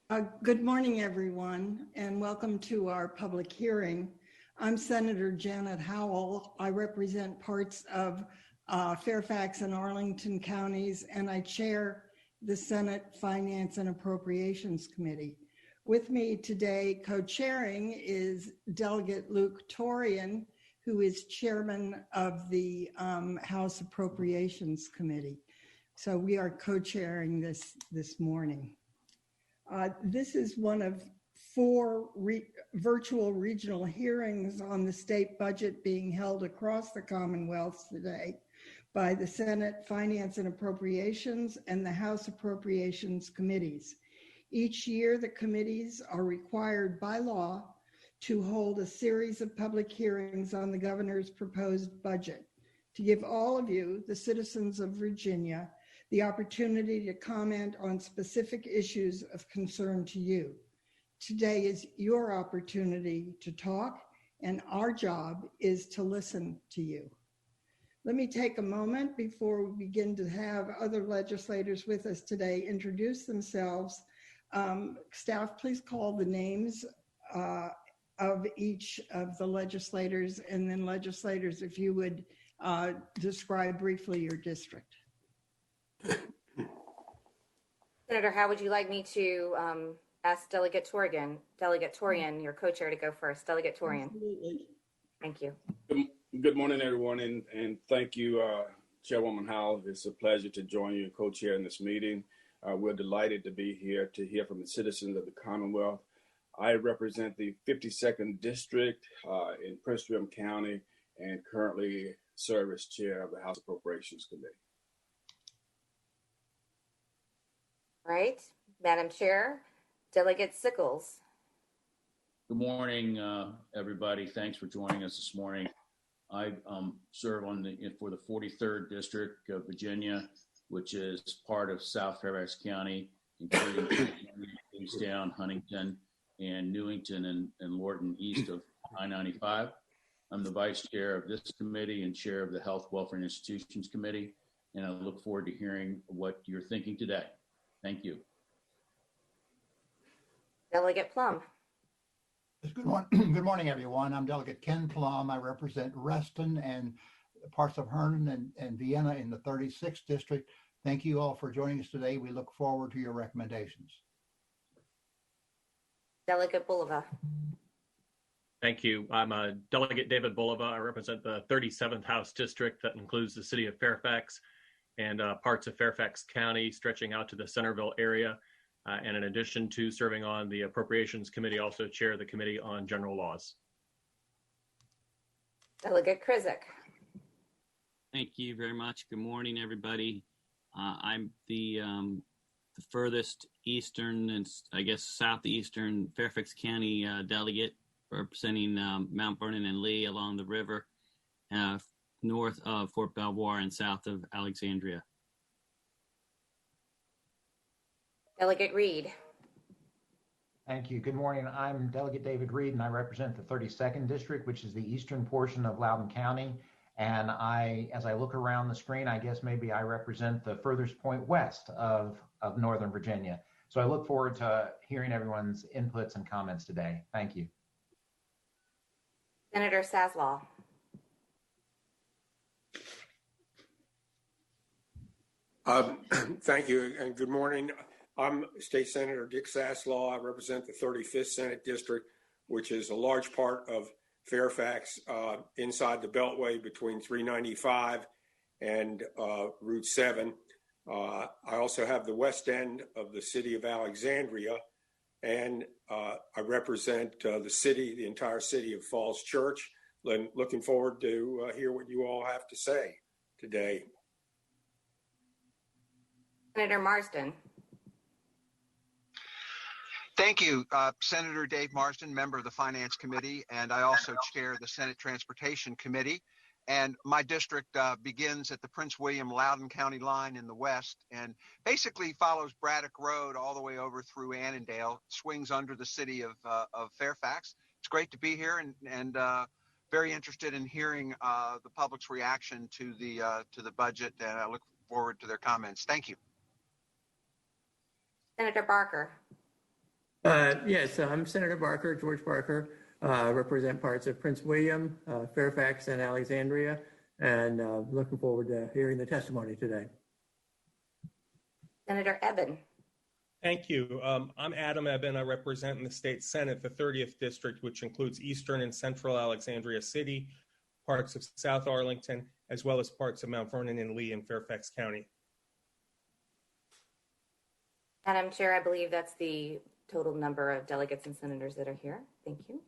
Good morning, everyone, and welcome to our public hearing. I'm Senator Janet Howell. I represent parts of Fairfax and Arlington counties, and I chair the Senate Finance and Appropriations Committee. With me today, co-chairing, is Delegate Luke Torian, who is chairman of the House Appropriations Committee. So we are co-chairing this morning. This is one of four virtual regional hearings on the state budget being held across the Commonwealth today by the Senate Finance and Appropriations and the House Appropriations Committees. Each year, the committees are required by law to hold a series of public hearings on the governor's proposed budget to give all of you, the citizens of Virginia, the opportunity to comment on specific issues of concern to you. Today is your opportunity to talk, and our job is to listen to you. Let me take a moment before we begin to have other legislators with us today introduce themselves. Staff, please call the names of each of the legislators, and then legislators, if you would describe briefly your district. Senator, how would you like me to ask Delegate Torian, your co-chair, to go first? Delegate Torian. Absolutely. Thank you. Good morning, everyone, and thank you, Chairwoman Howell. It's a pleasure to join you and co-chair in this meeting. We're delighted to be here to hear from the citizens of the Commonwealth. I represent the 52nd District in Prince William County and currently serve as chair of the House Appropriations Committee. Right. Madam Chair, Delegate Sickles. Good morning, everybody. Thanks for joining us this morning. I serve for the 43rd District of Virginia, which is part of South Fairfax County, including Kingstown, Huntington, and Newington and Lorton east of I-95. I'm the vice chair of this committee and chair of the Health, Welfare, and Institutions Committee, and I look forward to hearing what you're thinking today. Thank you. Delegate Plum. Good morning, everyone. I'm Delegate Ken Plum. I represent Reston and parts of Herndon and Vienna in the 36th District. Thank you all for joining us today. We look forward to your recommendations. Delegate Bulova. Thank you. I'm Delegate David Bulova. I represent the 37th House District that includes the city of Fairfax and parts of Fairfax County stretching out to the Centerville area. And in addition to serving on the Appropriations Committee, also chair the Committee on General Laws. Delegate Krizik. Thank you very much. Good morning, everybody. I'm the furthest eastern and I guess southeastern Fairfax County delegate representing Mount Vernon and Lee along the river, north of Fort Belvoir and south of Alexandria. Delegate Reed. Thank you. Good morning. I'm Delegate David Reed, and I represent the 32nd District, which is the eastern portion of Loudoun County. And as I look around the screen, I guess maybe I represent the furthest point west of Northern Virginia. So I look forward to hearing everyone's inputs and comments today. Thank you. Senator Saslaw. Thank you, and good morning. I'm State Senator Dick Saslaw. I represent the 35th Senate District, which is a large part of Fairfax inside the Beltway between 395 and Route 7. I also have the west end of the city of Alexandria, and I represent the entire city of Falls Church. Looking forward to hear what you all have to say today. Senator Marsden. Thank you, Senator Dave Marsden, member of the Finance Committee, and I also chair the Senate Transportation Committee. And my district begins at the Prince William Loudoun County line in the west and basically follows Braddock Road all the way over through Annandale, swings under the city of Fairfax. It's great to be here and very interested in hearing the public's reaction to the budget, and I look forward to their comments. Thank you. Senator Barker. Yes, I'm Senator Barker, George Barker, represent parts of Prince William, Fairfax, and Alexandria, and looking forward to hearing the testimony today. Senator Eben. Thank you. I'm Adam Eben. I represent in the state Senate the 30th district, which includes eastern and central Alexandria City, parts of South Arlington, as well as parts of Mount Vernon and Lee in Fairfax County. Madam Chair, I believe that's the total number of delegates and senators that are here. Thank you.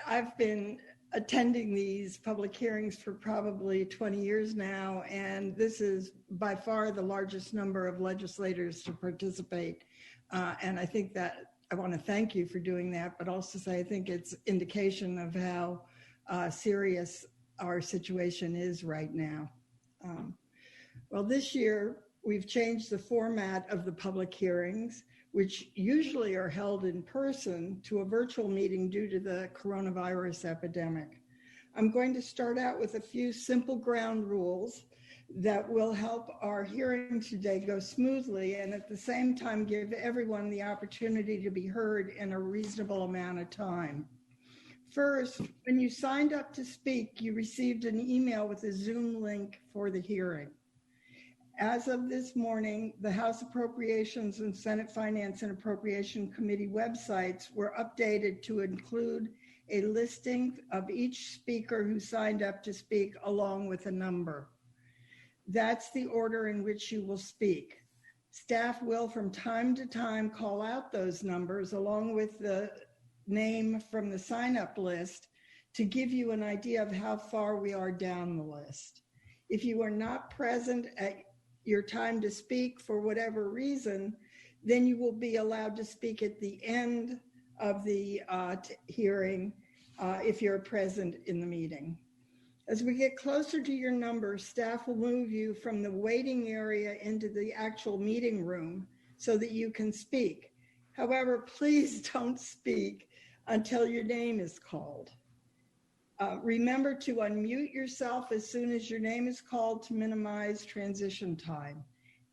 I've been attending these public hearings for probably 20 years now, and this is by far the largest number of legislators to participate. And I think that I want to thank you for doing that, but also say I think it's indication of how serious our situation is right now. Well, this year we've changed the format of the public hearings, which usually are held in person, to a virtual meeting due to the coronavirus epidemic. I'm going to start out with a few simple ground rules that will help our hearing today go smoothly and at the same time give everyone the opportunity to be heard in a reasonable amount of time. First, when you signed up to speak, you received an email with a Zoom link for the hearing. As of this morning, the House Appropriations and Senate Finance and Appropriation Committee websites were updated to include a listing of each speaker who signed up to speak along with a number. That's the order in which you will speak. Staff will from time to time call out those numbers along with the name from the sign-up list to give you an idea of how far we are down the list. If you are not present at your time to speak for whatever reason, then you will be allowed to speak at the end of the hearing if you're present in the meeting. As we get closer to your number, staff will move you from the waiting area into the actual meeting room so that you can speak. However, please don't speak until your name is called. Remember to unmute yourself as soon as your name is called to minimize transition time.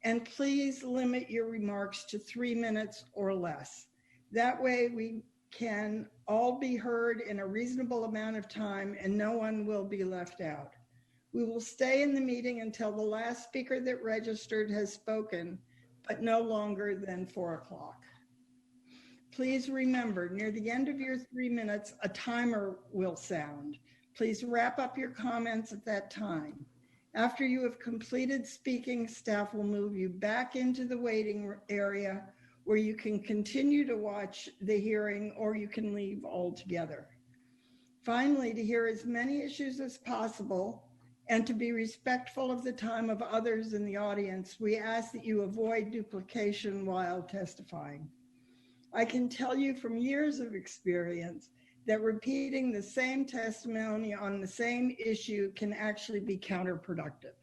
And please limit your remarks to 3 minutes or less. That way we can all be heard in a reasonable amount of time and no one will be left out. We will stay in the meeting until the last speaker that registered has spoken, but no longer than 4 o'clock. Please remember, near the end of your 3 minutes, a timer will sound. Please wrap up your comments at that time. After you have completed speaking, staff will move you back into the waiting area where you can continue to watch the hearing or you can leave altogether. Finally, to hear as many issues as possible and to be respectful of the time of others in the audience, we ask that you avoid duplication while testifying. I can tell you from years of experience that repeating the same testimony on the same issue can actually be counterproductive.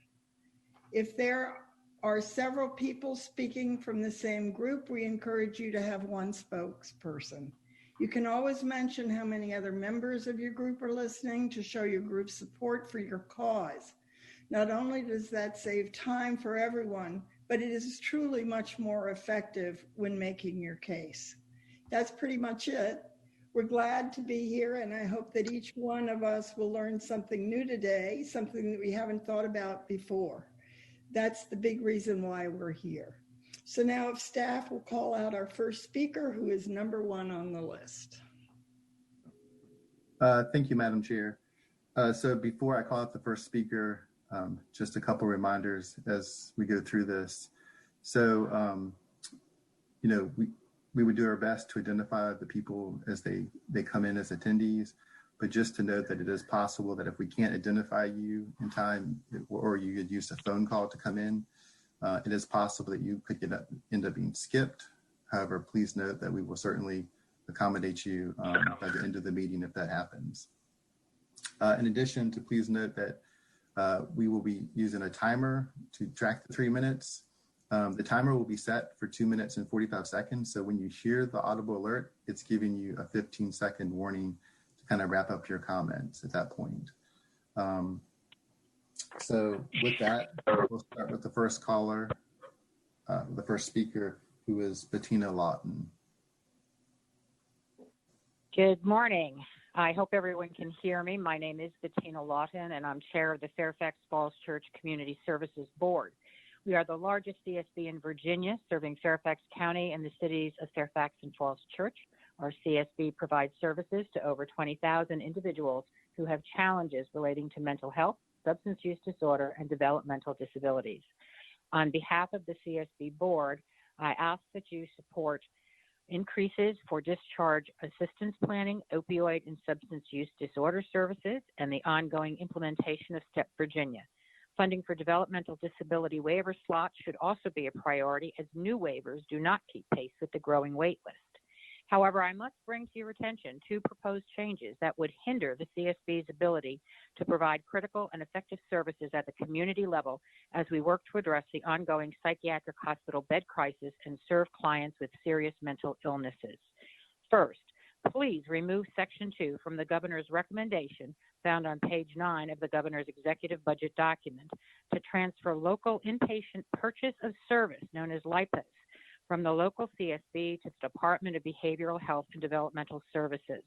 If there are several people speaking from the same group, we encourage you to have one spokesperson. You can always mention how many other members of your group are listening to show your group's support for your cause. Not only does that save time for everyone, but it is truly much more effective when making your case. That's pretty much it. We're glad to be here, and I hope that each one of us will learn something new today, something that we haven't thought about before. That's the big reason why we're here. So now if staff will call out our first speaker, who is number 1 on the list. Thank you, Madam Chair. So before I call out the first speaker, just a couple reminders as we go through this. So, we would do our best to identify the people as they come in as attendees, but just to note that it is possible that if we can't identify you in time or you could use a phone call to come in, it is possible that you could end up being skipped. However, please note that we will certainly accommodate you by the end of the meeting if that happens. In addition to please note that we will be using a timer to track the 3 minutes. The timer will be set for 2 minutes and 45 seconds. So when you hear the audible alert, it's giving you a 15-second warning to kind of wrap up your comments at that point. So with that, we'll start with the first caller, the first speaker, who is Bettina Lawton. Good morning. I hope everyone can hear me. My name is Bettina Lawton, and I'm chair of the Fairfax Falls Church Community Services Board. We are the largest CSB in Virginia, serving Fairfax County and the cities of Fairfax and Falls Church. Our CSB provides services to over 20,000 individuals who have challenges relating to mental health, substance use disorder, and developmental disabilities. On behalf of the CSB board, I ask that you support increases for discharge assistance planning, opioid and substance use disorder services, and the ongoing implementation of STEP Virginia. Funding for developmental disability waiver slots should also be a priority, as new waivers do not keep pace with the growing wait list. However, I must bring to your attention two proposed changes that would hinder the CSB's ability to provide critical and effective services at the community level as we work to address the ongoing psychiatric hospital bed crisis and serve clients with serious mental illnesses. First, please remove Section 2 from the Governor's recommendation found on page 9 of the Governor's executive budget document to transfer local inpatient purchase of service, known as LIPOS, from the local CSB to the Department of Behavioral Health and Developmental Services.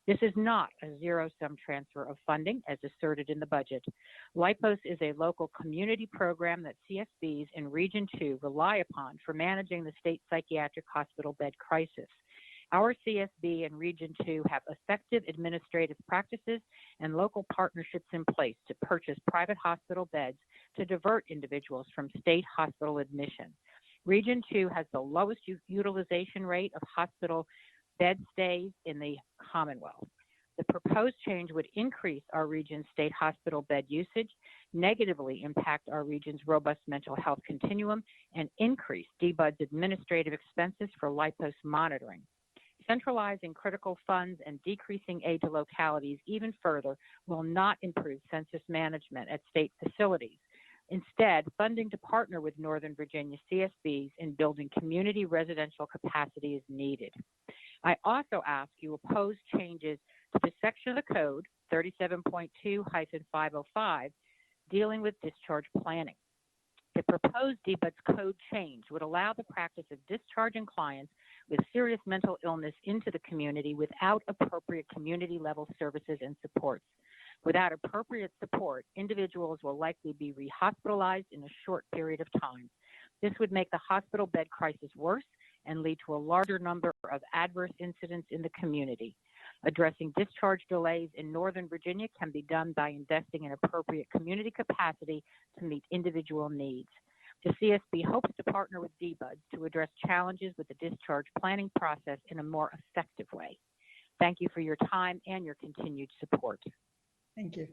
This is not a zero-sum transfer of funding, as asserted in the budget. LIPOS is a local community program that CSBs in Region 2 rely upon for managing the state psychiatric hospital bed crisis. Our CSB in Region 2 have effective administrative practices and local partnerships in place to purchase private hospital beds to divert individuals from state hospital admission. Region 2 has the lowest utilization rate of hospital bed stays in the Commonwealth. The proposed change would increase our region's state hospital bed usage, negatively impact our region's robust mental health continuum, and increase DBUD's administrative expenses for LIPOS monitoring. Centralizing critical funds and decreasing aid to localities even further will not improve census management at state facilities. Instead, funding to partner with Northern Virginia CSBs in building community residential capacity is needed. I also ask you oppose changes to the section of the code, 37.2-505, dealing with discharge planning. The proposed DBUD's code change would allow the practice of discharging clients with serious mental illness into the community without appropriate community-level services and supports. Without appropriate support, individuals will likely be rehospitalized in a short period of time. This would make the hospital bed crisis worse and lead to a larger number of adverse incidents in the community. Addressing discharge delays in Northern Virginia can be done by investing in appropriate community capacity to meet individual needs. The CSB hopes to partner with DBUDs to address challenges with the discharge planning process in a more effective way. Thank you for your time and your continued support. Thank you.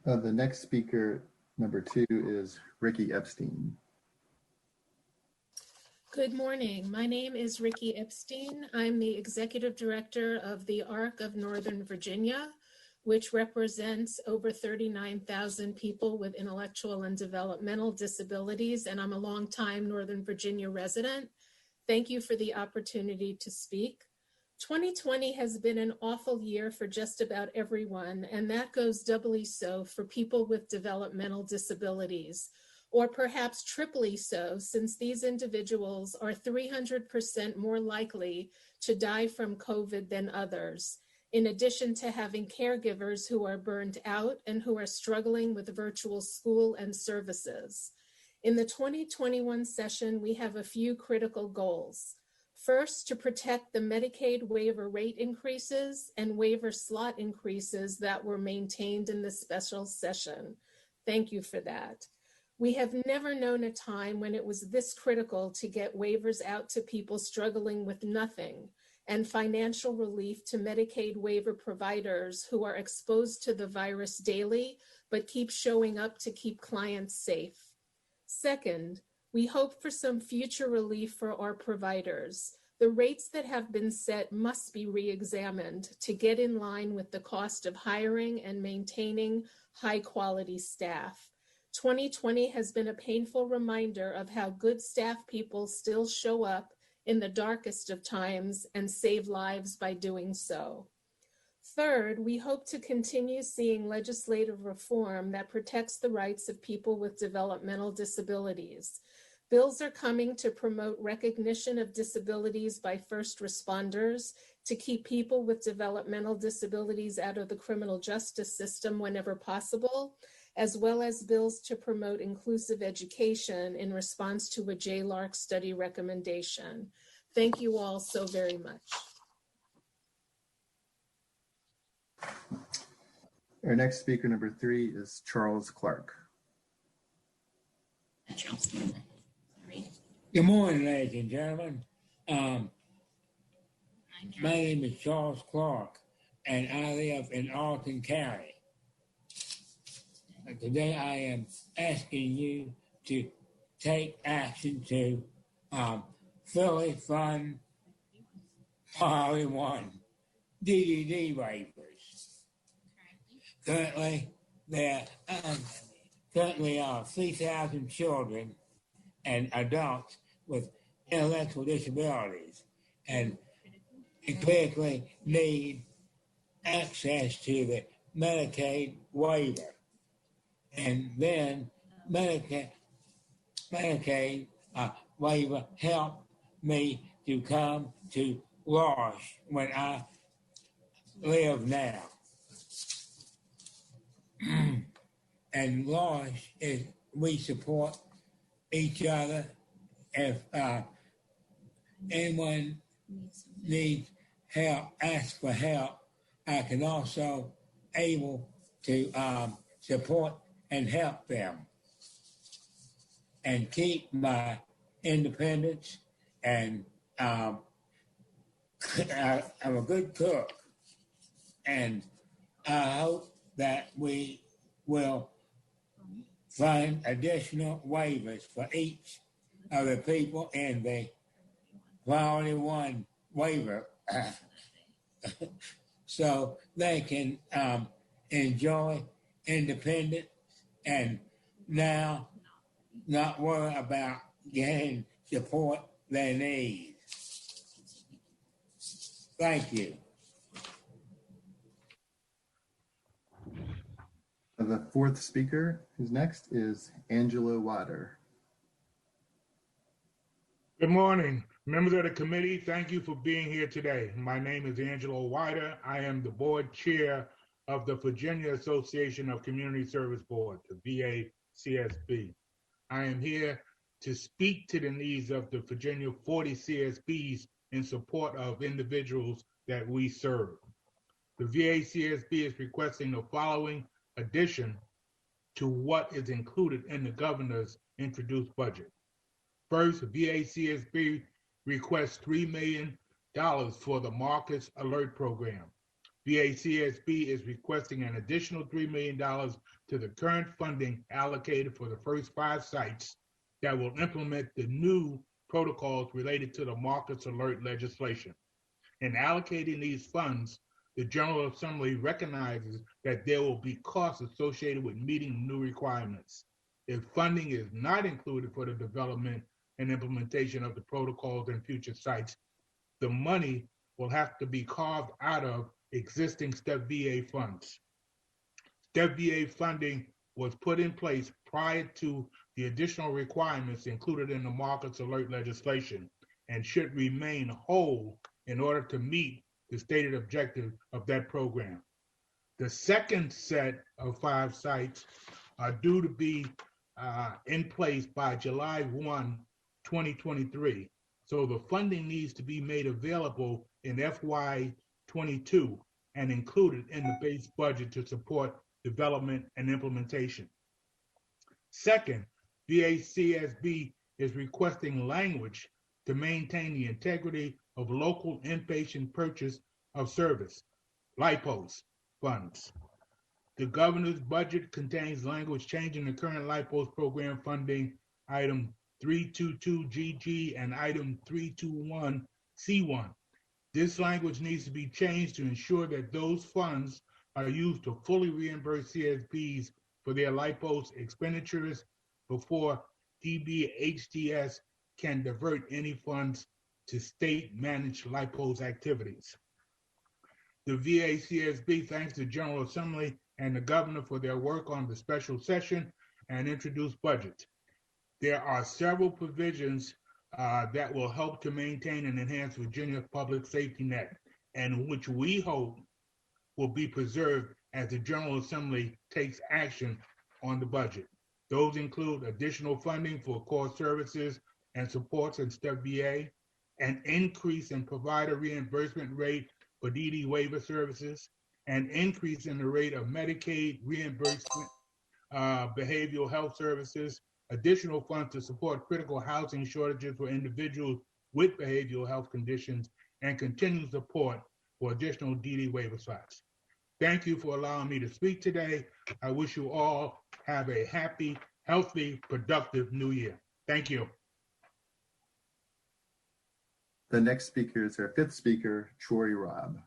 The next speaker, number 2, is Ricky Epstein. Good morning. My name is Ricky Epstein. I'm the executive director of the ARC of Northern Virginia, which represents over 39,000 people with intellectual and developmental disabilities, and I'm a longtime Northern Virginia resident. Thank you for the opportunity to speak. 2020 has been an awful year for just about everyone, and that goes doubly so for people with developmental disabilities, or perhaps triply so, since these individuals are 300% more likely to die from COVID than others, in addition to having caregivers who are burned out and who are struggling with virtual school and services. In the 2021 session, we have a few critical goals. First, to protect the Medicaid waiver rate increases and waiver slot increases that were maintained in the special session. Thank you for that. We have never known a time when it was this critical to get waivers out to people struggling with nothing, and financial relief to Medicaid waiver providers who are exposed to the virus daily, but keep showing up to keep clients safe. Second, we hope for some future relief for our providers. The rates that have been set must be re-examined to get in line with the cost of hiring and maintaining high-quality staff. 2020 has been a painful reminder of how good staff people still show up in the darkest of times and save lives by doing so. Third, we hope to continue seeing legislative reform that protects the rights of people with developmental disabilities. Bills are coming to promote recognition of disabilities by first responders, to keep people with developmental disabilities out of the criminal justice system whenever possible, as well as bills to promote inclusive education in response to a JLARC study recommendation. Thank you all so very much. Our next speaker, number 3, is Charles Clark. Good morning, ladies and gentlemen. My name is Charles Clark, and I live in Arlington County. Today, I am asking you to take action to fully fund Priority 1 DDD waivers. Currently, there are 3,000 children and adults with intellectual disabilities, and they critically need access to the Medicaid waiver. And then Medicaid waiver helped me to come to Wash when I live now. And Wash is, we support each other. If anyone needs help, ask for help, I can also able to support and help them and keep my independence. And I'm a good cook, and I hope that we will find additional waivers for each of the people in the Priority 1 waiver so they can enjoy independence and now not worry about getting support they need. Thank you. The 4th speaker who's next is Angelo Water. Good morning, members of the committee. Thank you for being here today. My name is Angelo Wider. I am the board chair of the Virginia Association of Community Service Board, the VACSB. I am here to speak to the needs of the Virginia 40 CSBs in support of individuals that we serve. The VACSB is requesting the following addition to what is included in the governor's introduced budget. First, VACSB requests $3 million for the Marcus Alert Program. VACSB is requesting an additional $3 million to the current funding allocated for the first 5 sites that will implement the new protocols related to the Marcus Alert legislation. In allocating these funds, the General Assembly recognizes that there will be costs associated with meeting new requirements. If funding is not included for the development and implementation of the protocols and future sites, the money will have to be carved out of existing STEP VA funds. STEP VA funding was put in place prior to the additional requirements included in the Marcus Alert legislation and should remain whole in order to meet the stated objective of that program. The second set of 5 sites are due to be in place by July 1, 2023. So the funding needs to be made available in FY22 and included in the base budget to support development and implementation. Second, VACSB is requesting language to maintain the integrity of local inpatient purchase of service, LIPOS funds. The governor's budget contains language changing the current LIPOS program funding item 322GG and item 321C1. This language needs to be changed to ensure that those funds are used to fully reimburse CSBs for their LIPOS expenditures before DBHDS can divert any funds to state-managed LIPOS activities. The VACSB thanks the General Assembly and the governor for their work on the special session and introduced budget. there are several provisions that will help to maintain and enhance Virginia's public safety net, and which we hope will be preserved as the General Assembly takes action on the budget. Those include additional funding for core services and supports in Step VA, an increase in provider reimbursement rate for DD waiver services, an increase in the rate of Medicaid reimbursement, behavioral health services, additional funds to support critical housing shortages for individuals with behavioral health conditions, and continued support for additional DD waiver slots. Thank you for allowing me to speak today. I wish you all have a happy, healthy, productive new year. Thank you. The next speaker is our fifth speaker, Troy Robb.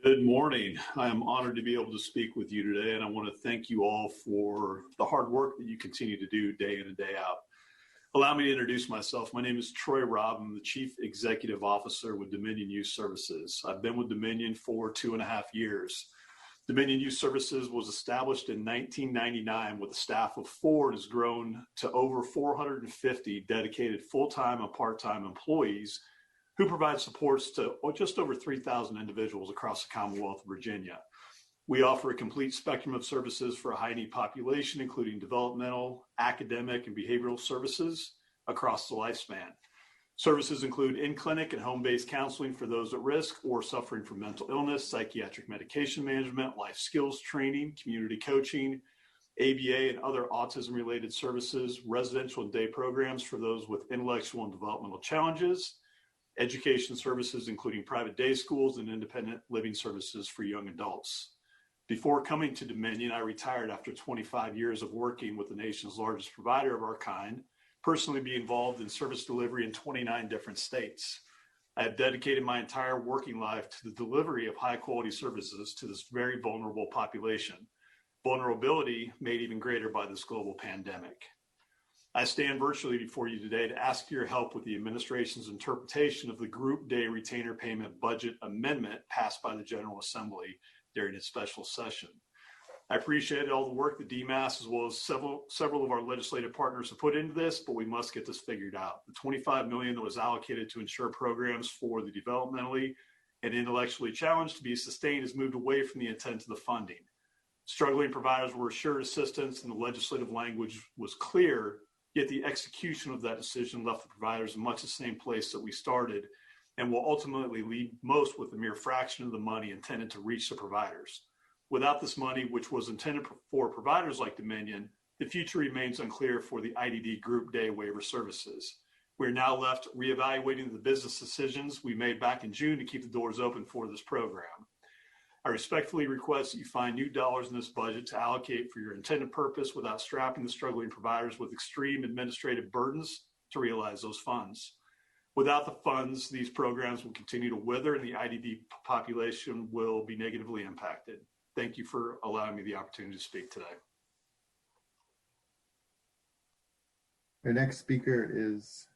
Good morning. I am honored to be able to speak with you today, and I want to thank you all for the hard work that you continue to do day in and day out. Allow me to introduce myself. My name is Troy Robb. I'm the Chief Executive Officer with Dominion Youth Services. I've been with Dominion for 2.5 years. Dominion Youth Services was established in 1999 with a staff of 4 and has grown to over 450 dedicated full-time and part-time employees who provide supports to just over 3,000 individuals across the Commonwealth of Virginia. We offer a complete spectrum of services for a high-need population, including developmental, academic, and behavioral services across the lifespan. Services include in-clinic and home-based counseling for those at risk or suffering from mental illness, psychiatric medication management, life skills training, community coaching, ABA and other autism-related services, residential and day programs for those with intellectual and developmental challenges, education services including private day schools and independent living services for young adults. Before coming to Dominion, I retired after 25 years of working with the nation's largest provider of our kind, personally being involved in service delivery in 29 different states. I have dedicated my entire working life to the delivery of high quality services to this very vulnerable population, vulnerability made even greater by this global pandemic. I stand virtually before you today to ask for your help with the administration's interpretation of the Group Day Retainer Payment Budget Amendment passed by the General Assembly during its special session. I appreciate all the work that DMAS as well as several of our legislative partners have put into this, but we must get this figured out. The $25 million that was allocated to ensure programs for the developmentally and intellectually challenged to be sustained has moved away from the intent of the funding. Struggling providers were assured assistance and the legislative language was clear, yet the execution of that decision left the providers in much the same place that we started and will ultimately leave most with a mere fraction of the money intended to reach the providers. Without this money, which was intended for providers like Dominion, the future remains unclear for the IDD Group Day waiver services. We're now left reevaluating the business decisions we made back in June to keep the doors open for this program. I respectfully request that you find new dollars in this budget to allocate for your intended purpose without strapping the struggling providers with extreme administrative burdens to realize those funds. Without the funds, these programs will continue to wither and the IDD population will be negatively impacted. Thank you for allowing me the opportunity to speak today. Our next speaker is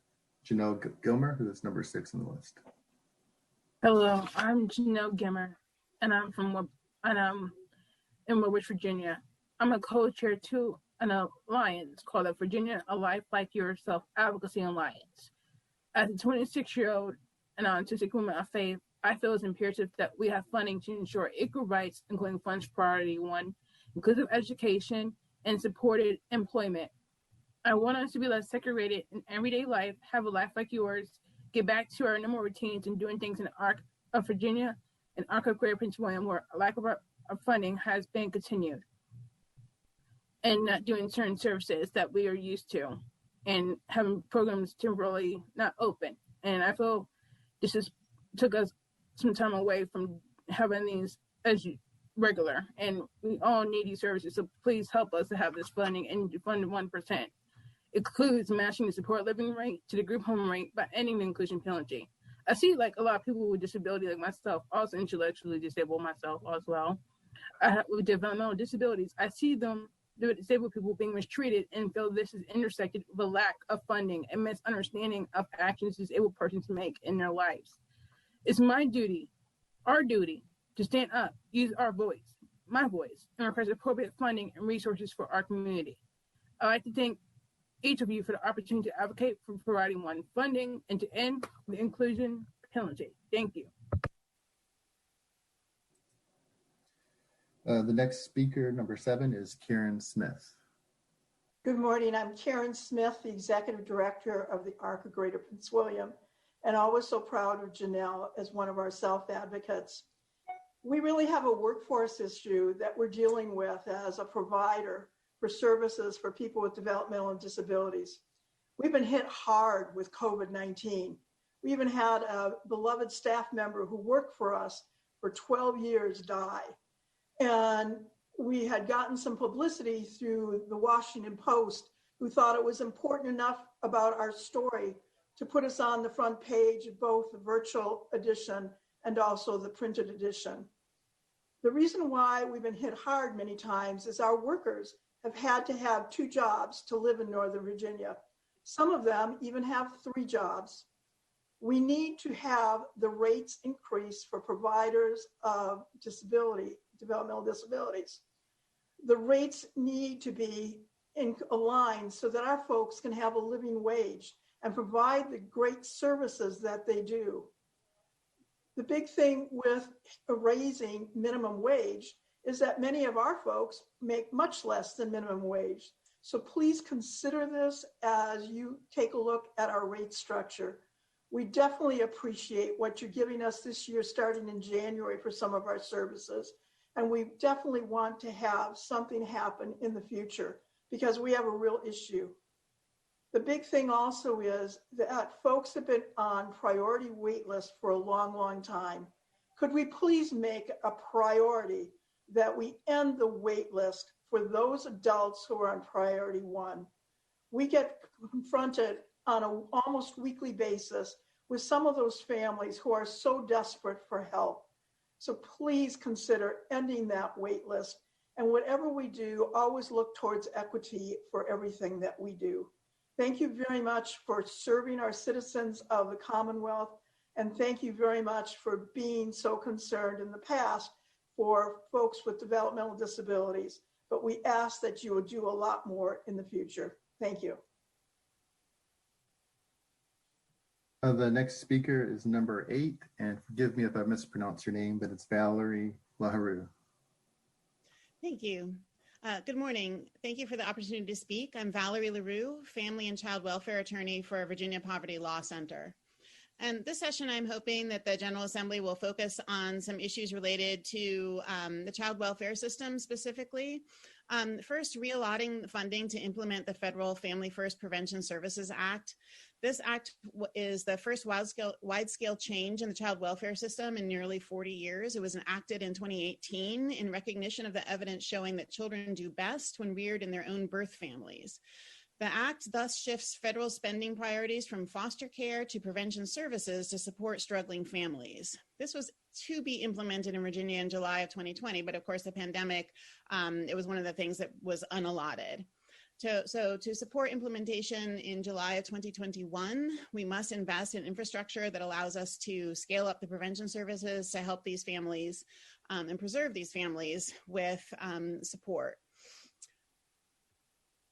Janelle Gilmer, who is number 6 on the list. Hello, I'm Janelle Gilmer, and I'm in Woodbridge, Virginia. I'm a co-chair to an alliance called the Virginia A Life Like Yourself Advocacy Alliance. As a 26-year-old and autistic woman of faith, I feel it's imperative that we have funding to ensure equal rights, including funds priority 1, inclusive education, and supported employment. I want us to be less segregated in everyday life, have a life like yours, get back to our normal routines and doing things in the Arc of Virginia and Arc of Greater Prince William, where a lack of funding has been continued, and not doing certain services that we are used to, and having programs temporarily not open. And I feel this just took us some time away from having these as regular, and we all need these services. So please help us to have this funding and fund 1%. Includes matching the support living rate to the group home rate by ending the inclusion penalty. I see like a lot of people with disability like myself, also intellectually disabled myself as well, with developmental disabilities. I see them, the disabled people being mistreated and feel this is intersected with a lack of funding and misunderstanding of actions disabled persons make in their lives. It's my duty, our duty, to stand up, use our voice, my voice, and request appropriate funding and resources for our community. I'd like to thank each of you for the opportunity to advocate for providing one funding and to end the inclusion penalty. Thank you. The next speaker, number 7, is Karen Smith. Good morning. I'm Karen Smith, the Executive Director of the ARC of Greater Prince William, and always so proud of Janelle as one of our self-advocates. We really have a workforce issue that we're dealing with as a provider for services for people with developmental disabilities. We've been hit hard with COVID-19. We even had a beloved staff member who worked for us for 12 years die. And we had gotten some publicity through the Washington Post, who thought it was important enough about our story to put us on the front page of both the virtual edition and also the printed edition. The reason why we've been hit hard many times is our workers have had to have 2 jobs to live in Northern Virginia. Some of them even have 3 jobs. We need to have the rates increase for providers of developmental disabilities. The rates need to be aligned so that our folks can have a living wage and provide the great services that they do. The big thing with raising minimum wage is that many of our folks make much less than minimum wage. So please consider this as you take a look at our rate structure. We definitely appreciate what you're giving us this year, starting in January for some of our services. And we definitely want to have something happen in the future because we have a real issue. The big thing also is that folks have been on priority wait list for a long, long time. Could we please make a priority that we end the wait list for those adults who are on priority 1? We get confronted on an almost weekly basis with some of those families who are so desperate for help. So please consider ending that wait list. And whatever we do, always look towards equity for everything that we do. Thank you very much for serving our citizens of the Commonwealth. And thank you very much for being so concerned in the past for folks with developmental disabilities. But we ask that you will do a lot more in the future. Thank you. The next speaker is number 8, and forgive me if I mispronounce your name, but it's Valerie LaRue. Thank you. Good morning. Thank you for the opportunity to speak. I'm Valerie LaRue, Family and Child Welfare Attorney for Virginia Poverty Law Center. And this session, I'm hoping that the General Assembly will focus on some issues related to the child welfare system specifically. First, reallocating funding to implement the Federal Family First Prevention Services Act. This act is the first wide-scale change in the child welfare system in nearly 40 years. It was enacted in 2018 in recognition of the evidence showing that children do best when reared in their own birth families. The act thus shifts federal spending priorities from foster care to prevention services to support struggling families. This was to be implemented in Virginia in July of 2020, but of course the pandemic, it was one of the things that was unallotted. So to support implementation in July of 2021, we must invest in infrastructure that allows us to scale up the prevention services to help these families and preserve these families with support.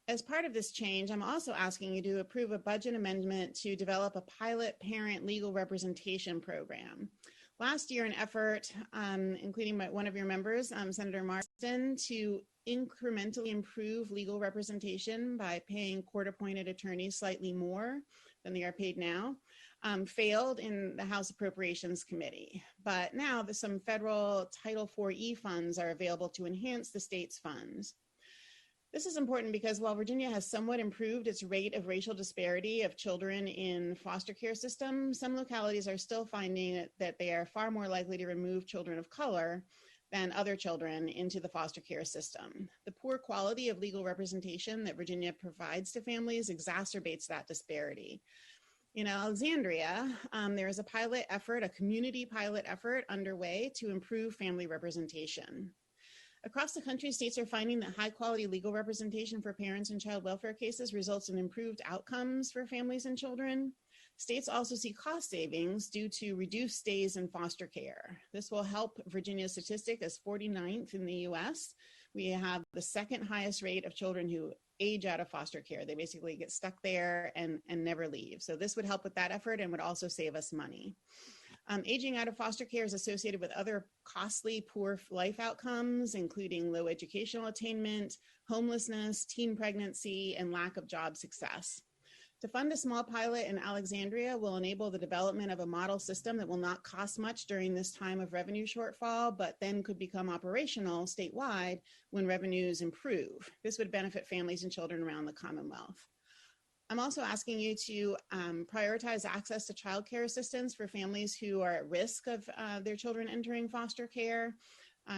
As part of this change, I'm also asking you to approve a budget amendment to develop a pilot parent legal representation program. Last year, an effort, including one of your members, Senator Marston, to incrementally improve legal representation by paying court-appointed attorneys slightly more than they are paid now, failed in the House Appropriations Committee. But now some federal Title IV-E funds are available to enhance the state's funds. This is important because while Virginia has somewhat improved its rate of racial disparity of children in foster care systems, some localities are still finding that they are far more likely to remove children of color than other children into the foster care system. The poor quality of legal representation that Virginia provides to families exacerbates that disparity. In Alexandria, there is a pilot effort, a community pilot effort underway to improve family representation. Across the country, states are finding that high-quality legal representation for parents in child welfare cases results in improved outcomes for families and children. States also see cost savings due to reduced stays in foster care. This will help Virginia's statistic as 49th in the U.S. We have the second highest rate of children who age out of foster care. They basically get stuck there and never leave. So this would help with that effort and would also save us money. Aging out of foster care is associated with other costly, poor life outcomes, including low educational attainment, homelessness, teen pregnancy, and lack of job success. To fund a small pilot in Alexandria will enable the development of a model system that will not cost much during this time of revenue shortfall, but then could become operational statewide when revenues improve. This would benefit families and children around the Commonwealth. I'm also asking you to prioritize access to childcare assistance for families who are at risk of their children entering foster care.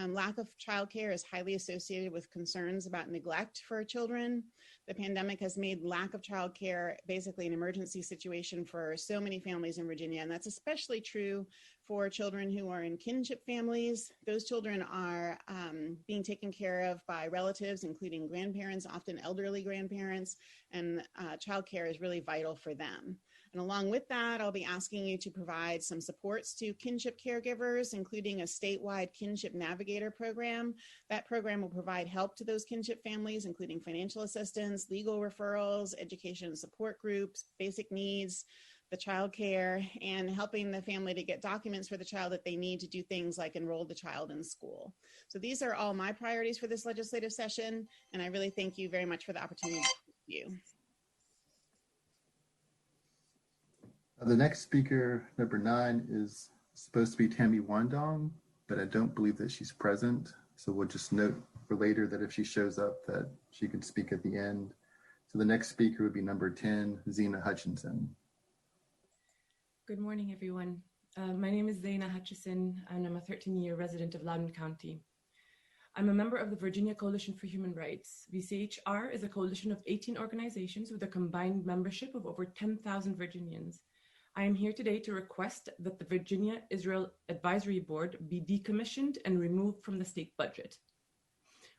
Lack of childcare is highly associated with concerns about neglect for children. The pandemic has made lack of childcare basically an emergency situation for so many families in Virginia, and that's especially true for children who are in kinship families. Those children are being taken care of by relatives, including grandparents, often elderly grandparents, and childcare is really vital for them. And along with that, I'll be asking you to provide some supports to kinship caregivers, including a statewide kinship navigator program. That program will provide help to those kinship families, including financial assistance, legal referrals, education and support groups, basic needs, the child care, and helping the family to get documents for the child that they need to do things like enroll the child in school. So these are all my priorities for this legislative session, and I really thank you very much for the opportunity to speak to you. The next speaker, number 9, is supposed to be Tammy Wandong, but I don't believe that she's present. So we'll just note for later that if she shows up that she can speak at the end. So the next speaker would be number 10, Zena Hutchinson. Good morning, everyone. My name is Zena Hutchison, and I'm a 13-year resident of Loudoun County. I'm a member of the Virginia Coalition for Human Rights. VCHR is a coalition of 18 organizations with a combined membership of over 10,000 Virginians. I am here today to request that the Virginia-Israel Advisory Board be decommissioned and removed from the state budget.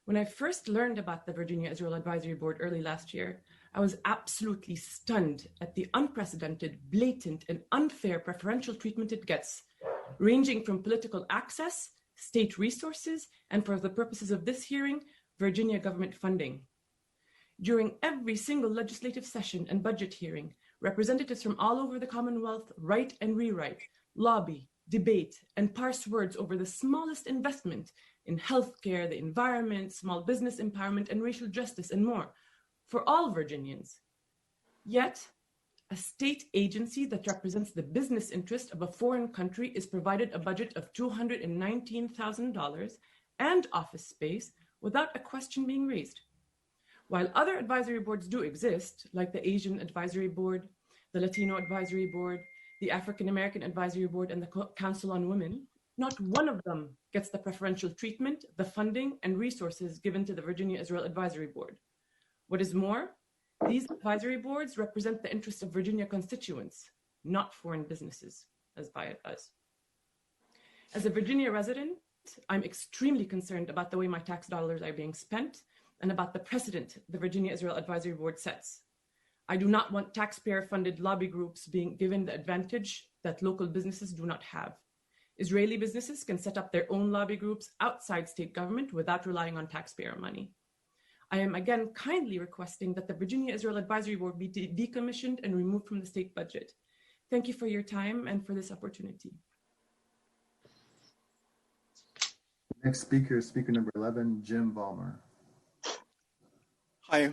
When I first learned about the Virginia-Israel Advisory Board early last year, I was absolutely stunned at the unprecedented, blatant, and unfair preferential treatment it gets, ranging from political access, state resources, and for the purposes of this hearing, Virginia government funding. During every single legislative session and budget hearing, representatives from all over the Commonwealth write and rewrite, lobby, debate, and parse words over the smallest investment in healthcare, the environment, small business empowerment, and racial justice, and more, for all Virginians. Yet, a state agency that represents the business interest of a foreign country is provided a budget of $219,000 and office space without a question being raised. While other advisory boards do exist, like the Asian Advisory Board, the Latino Advisory Board, the African American Advisory Board, and the Council on Women, not one of them gets the preferential treatment, the funding, and resources given to the Virginia-Israel Advisory Board. What is more, these advisory boards represent the interests of Virginia constituents, not foreign businesses, as Viat does. As a Virginia resident, I'm extremely concerned about the way my tax dollars are being spent and about the precedent the Virginia-Israel Advisory Board sets. I do not want taxpayer-funded lobby groups being given the advantage that local businesses do not have. Israeli businesses can set up their own lobby groups outside state government without relying on taxpayer money. I am again kindly requesting that the Virginia-Israel Advisory Board be decommissioned and removed from the state budget. Thank you for your time and for this opportunity. Next speaker is speaker number 11, Jim Vollmer. Hi,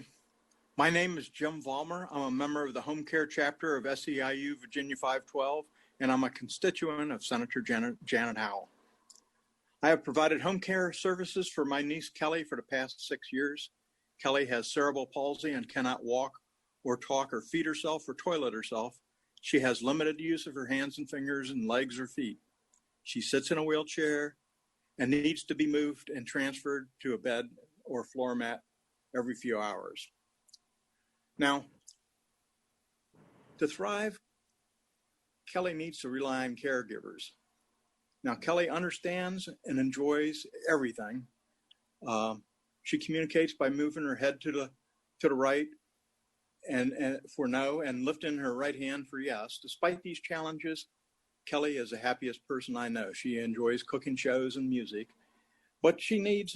my name is Jim Vollmer. I'm a member of the Home Care Chapter of SEIU Virginia 512, and I'm a constituent of Senator Janet Howell. I have provided home care services for my niece Kelly for the past 6 years. Kelly has cerebral palsy and cannot walk or talk or feed herself or toilet herself. She has limited use of her hands and fingers and legs or feet. She sits in a wheelchair and needs to be moved and transferred to a bed or floor mat every few hours. Now, to thrive, Kelly needs to rely on caregivers. Now, Kelly understands and enjoys everything. She communicates by moving her head to the right and for no, and lifting her right hand for yes. Despite these challenges, Kelly is the happiest person I know. She enjoys cooking shows and music, but she needs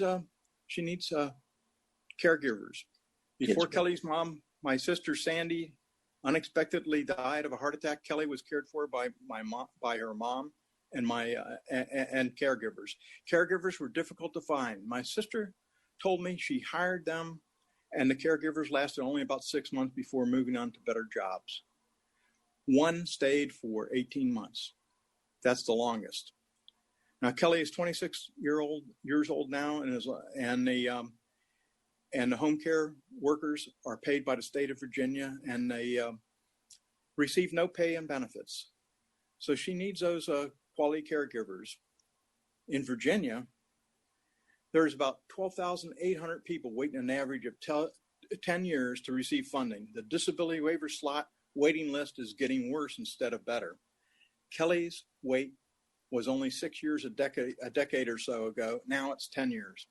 caregivers. Before Kelly's mom, my sister Sandy, unexpectedly died of a heart attack. Kelly was cared for by her mom and and caregivers. Caregivers were difficult to find. My sister told me she hired them, and the caregivers lasted only about 6 months before moving on to better jobs. One stayed for 18 months. That's the longest. Now Kelly is 26 years old now, and the home care workers are paid by the state of Virginia, and they receive no pay and benefits. So she needs those quality caregivers. In Virginia, there's about 12,800 people waiting an average of 10 years to receive funding. The disability waiver slot waiting list is getting worse instead of better. Kelly's wait was only 6 years, a decade or so ago. Now it's 10 years.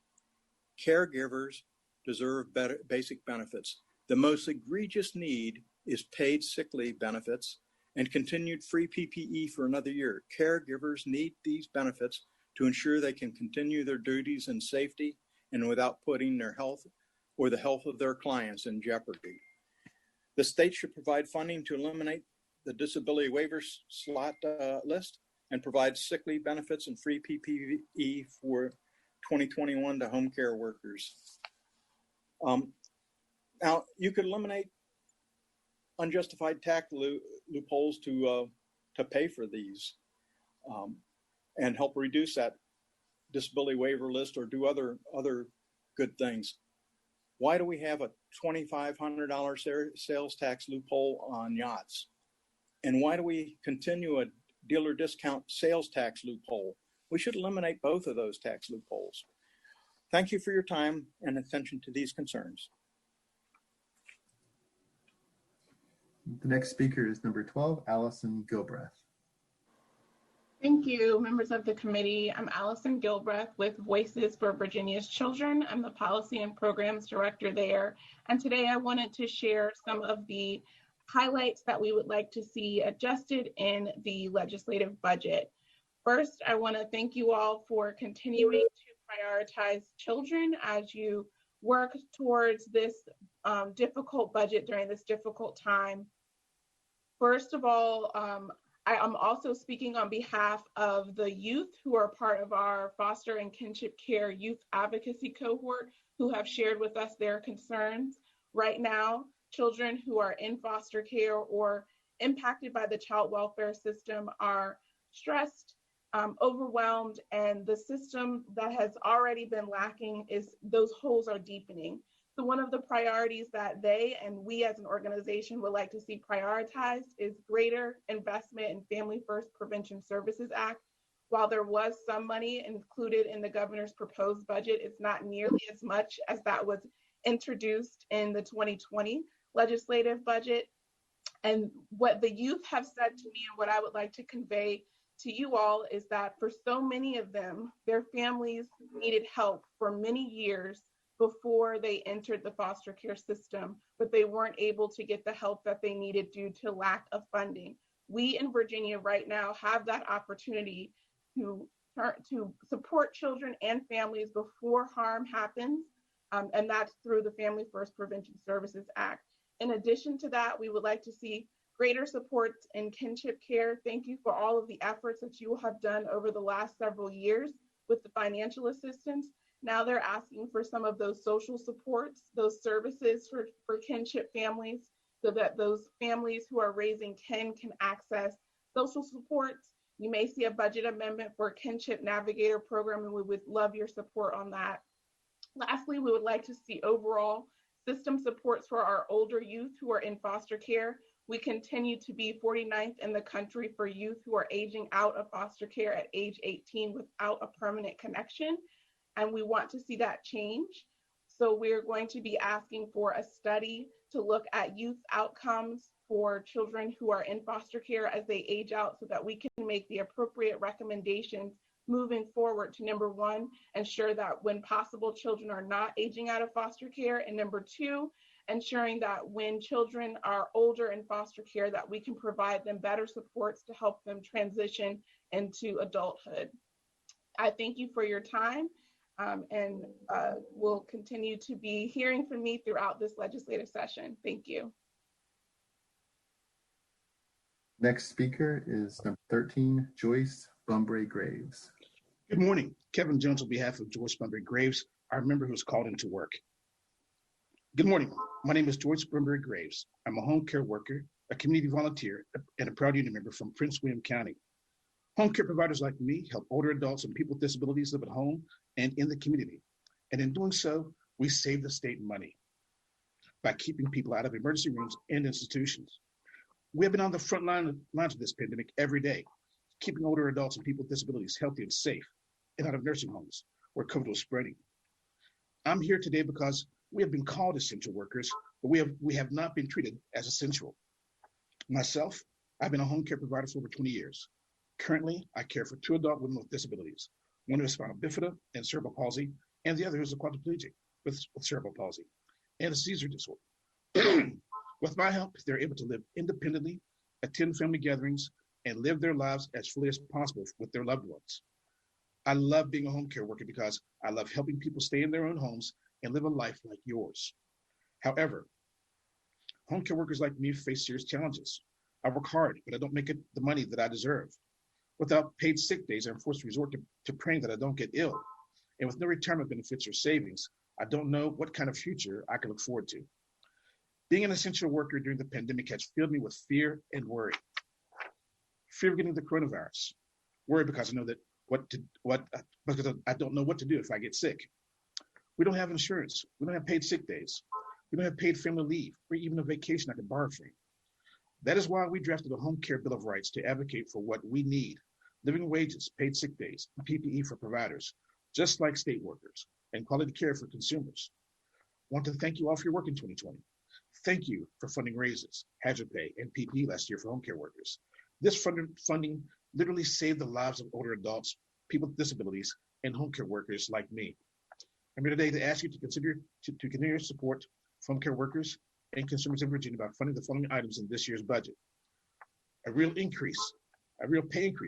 Caregivers deserve better basic benefits. The most egregious need is paid sick leave benefits and continued free PPE for another year. Caregivers need these benefits to ensure they can continue their duties in safety and without putting their health or the health of their clients in jeopardy. The state should provide funding to eliminate the disability waiver slot list and provide sick leave benefits and free PPE for 2021 to home care workers. Now, you could eliminate unjustified tax loopholes to pay for these and help reduce that disability waiver list or do other good things. Why do we have a $2,500 sales tax loophole on yachts? And why do we continue a dealer discount sales tax loophole? We should eliminate both of those tax loopholes. Thank you for your time and attention to these concerns. The next speaker is number 12, Allison Gilbreth. Thank you, members of the committee. I'm Allison Gilbreth with Voices for Virginia's Children. I'm the Policy and Programs Director there. And today I wanted to share some of the highlights that we would like to see adjusted in the legislative budget. First, I want to thank you all for continuing to prioritize children as you work towards this difficult budget during this difficult time. First of all, I am also speaking on behalf of the youth who are part of our foster and kinship care youth advocacy cohort who have shared with us their concerns. Right now, children who are in foster care or impacted by the child welfare system are stressed, overwhelmed, and the system that has already been lacking is those holes are deepening. So one of the priorities that they and we as an organization would like to see prioritized is greater investment in Family First Prevention Services Act. While there was some money included in the governor's proposed budget, it's not nearly as much as that was introduced in the 2020 legislative budget. And what the youth have said to me and what I would like to convey to you all is that for so many of them, their families needed help for many years before they entered the foster care system, but they weren't able to get the help that they needed due to lack of funding. We in Virginia right now have that opportunity to support children and families before harm happens, and that's through the Family First Prevention Services Act. In addition to that, we would like to see greater support in kinship care. Thank you for all of the efforts that you have done over the last several years with the financial assistance. Now they're asking for some of those social supports, those services for kinship families, so that those families who are raising kin can access social supports. You may see a budget amendment for a kinship navigator program, and we would love your support on that. Lastly, we would like to see overall system supports for our older youth who are in foster care. We continue to be 49th in the country for youth who are aging out of foster care at age 18 without a permanent connection. And we want to see that change. So we're going to be asking for a study to look at youth outcomes for children who are in foster care as they age out so that we can make the appropriate recommendations moving forward to, number one, ensure that when possible, children are not aging out of foster care. And number two, ensuring that when children are older in foster care, that we can provide them better supports to help them transition into adulthood. I thank you for your time. and will continue to be hearing from me throughout this legislative session. Thank you. Next speaker is number 13, Joyce Bumbray Graves. Good morning. Kevin Jones on behalf of Joyce Bumbray Graves, our member who's called into work. Good morning. My name is Joyce Bumbray Graves. I'm a home care worker, a community volunteer, and a proud union member from Prince William County. Home care providers like me help older adults and people with disabilities live at home and in the community. And in doing so, we save the state money by keeping people out of emergency rooms and institutions. We have been on the front lines of this pandemic every day, keeping older adults and people with disabilities healthy and safe and out of nursing homes where COVID was spreading. I'm here today because we have been called essential workers, but we have not been treated as essential. Myself, I've been a home care provider for over 20 years. Currently, I care for 2 adult women with disabilities, one who has spinal bifida and cerebral palsy, and the other who is a quadriplegic with cerebral palsy and a seizure disorder. With my help, they're able to live independently, attend family gatherings, and live their lives as fully as possible with their loved ones. I love being a home care worker because I love helping people stay in their own homes and live a life like yours. However, home care workers like me face serious challenges. I work hard, but I don't make the money that I deserve. Without paid sick days, I'm forced to resort to praying that I don't get ill. And with no retirement benefits or savings, I don't know what kind of future I can look forward to. Being an essential worker during the pandemic has filled me with fear and worry. Fear of getting the coronavirus. Worry because I know that because I don't know what to do if I get sick. We don't have insurance. We don't have paid sick days. We don't have paid family leave or even a vacation I can borrow from. That is why we drafted a home care bill of rights to advocate for what we need: living wages, paid sick days, and PPE for providers, just like state workers, and quality care for consumers. I want to thank you all for your work in 2020. Thank you for funding raises, hazard pay, and PPE last year for home care workers. This funding literally saved the lives of older adults, people with disabilities, and home care workers like me. I'm here today to ask you to consider to continue your support for home care workers and consumers in Virginia by funding the following items in this year's budget: a real pay increase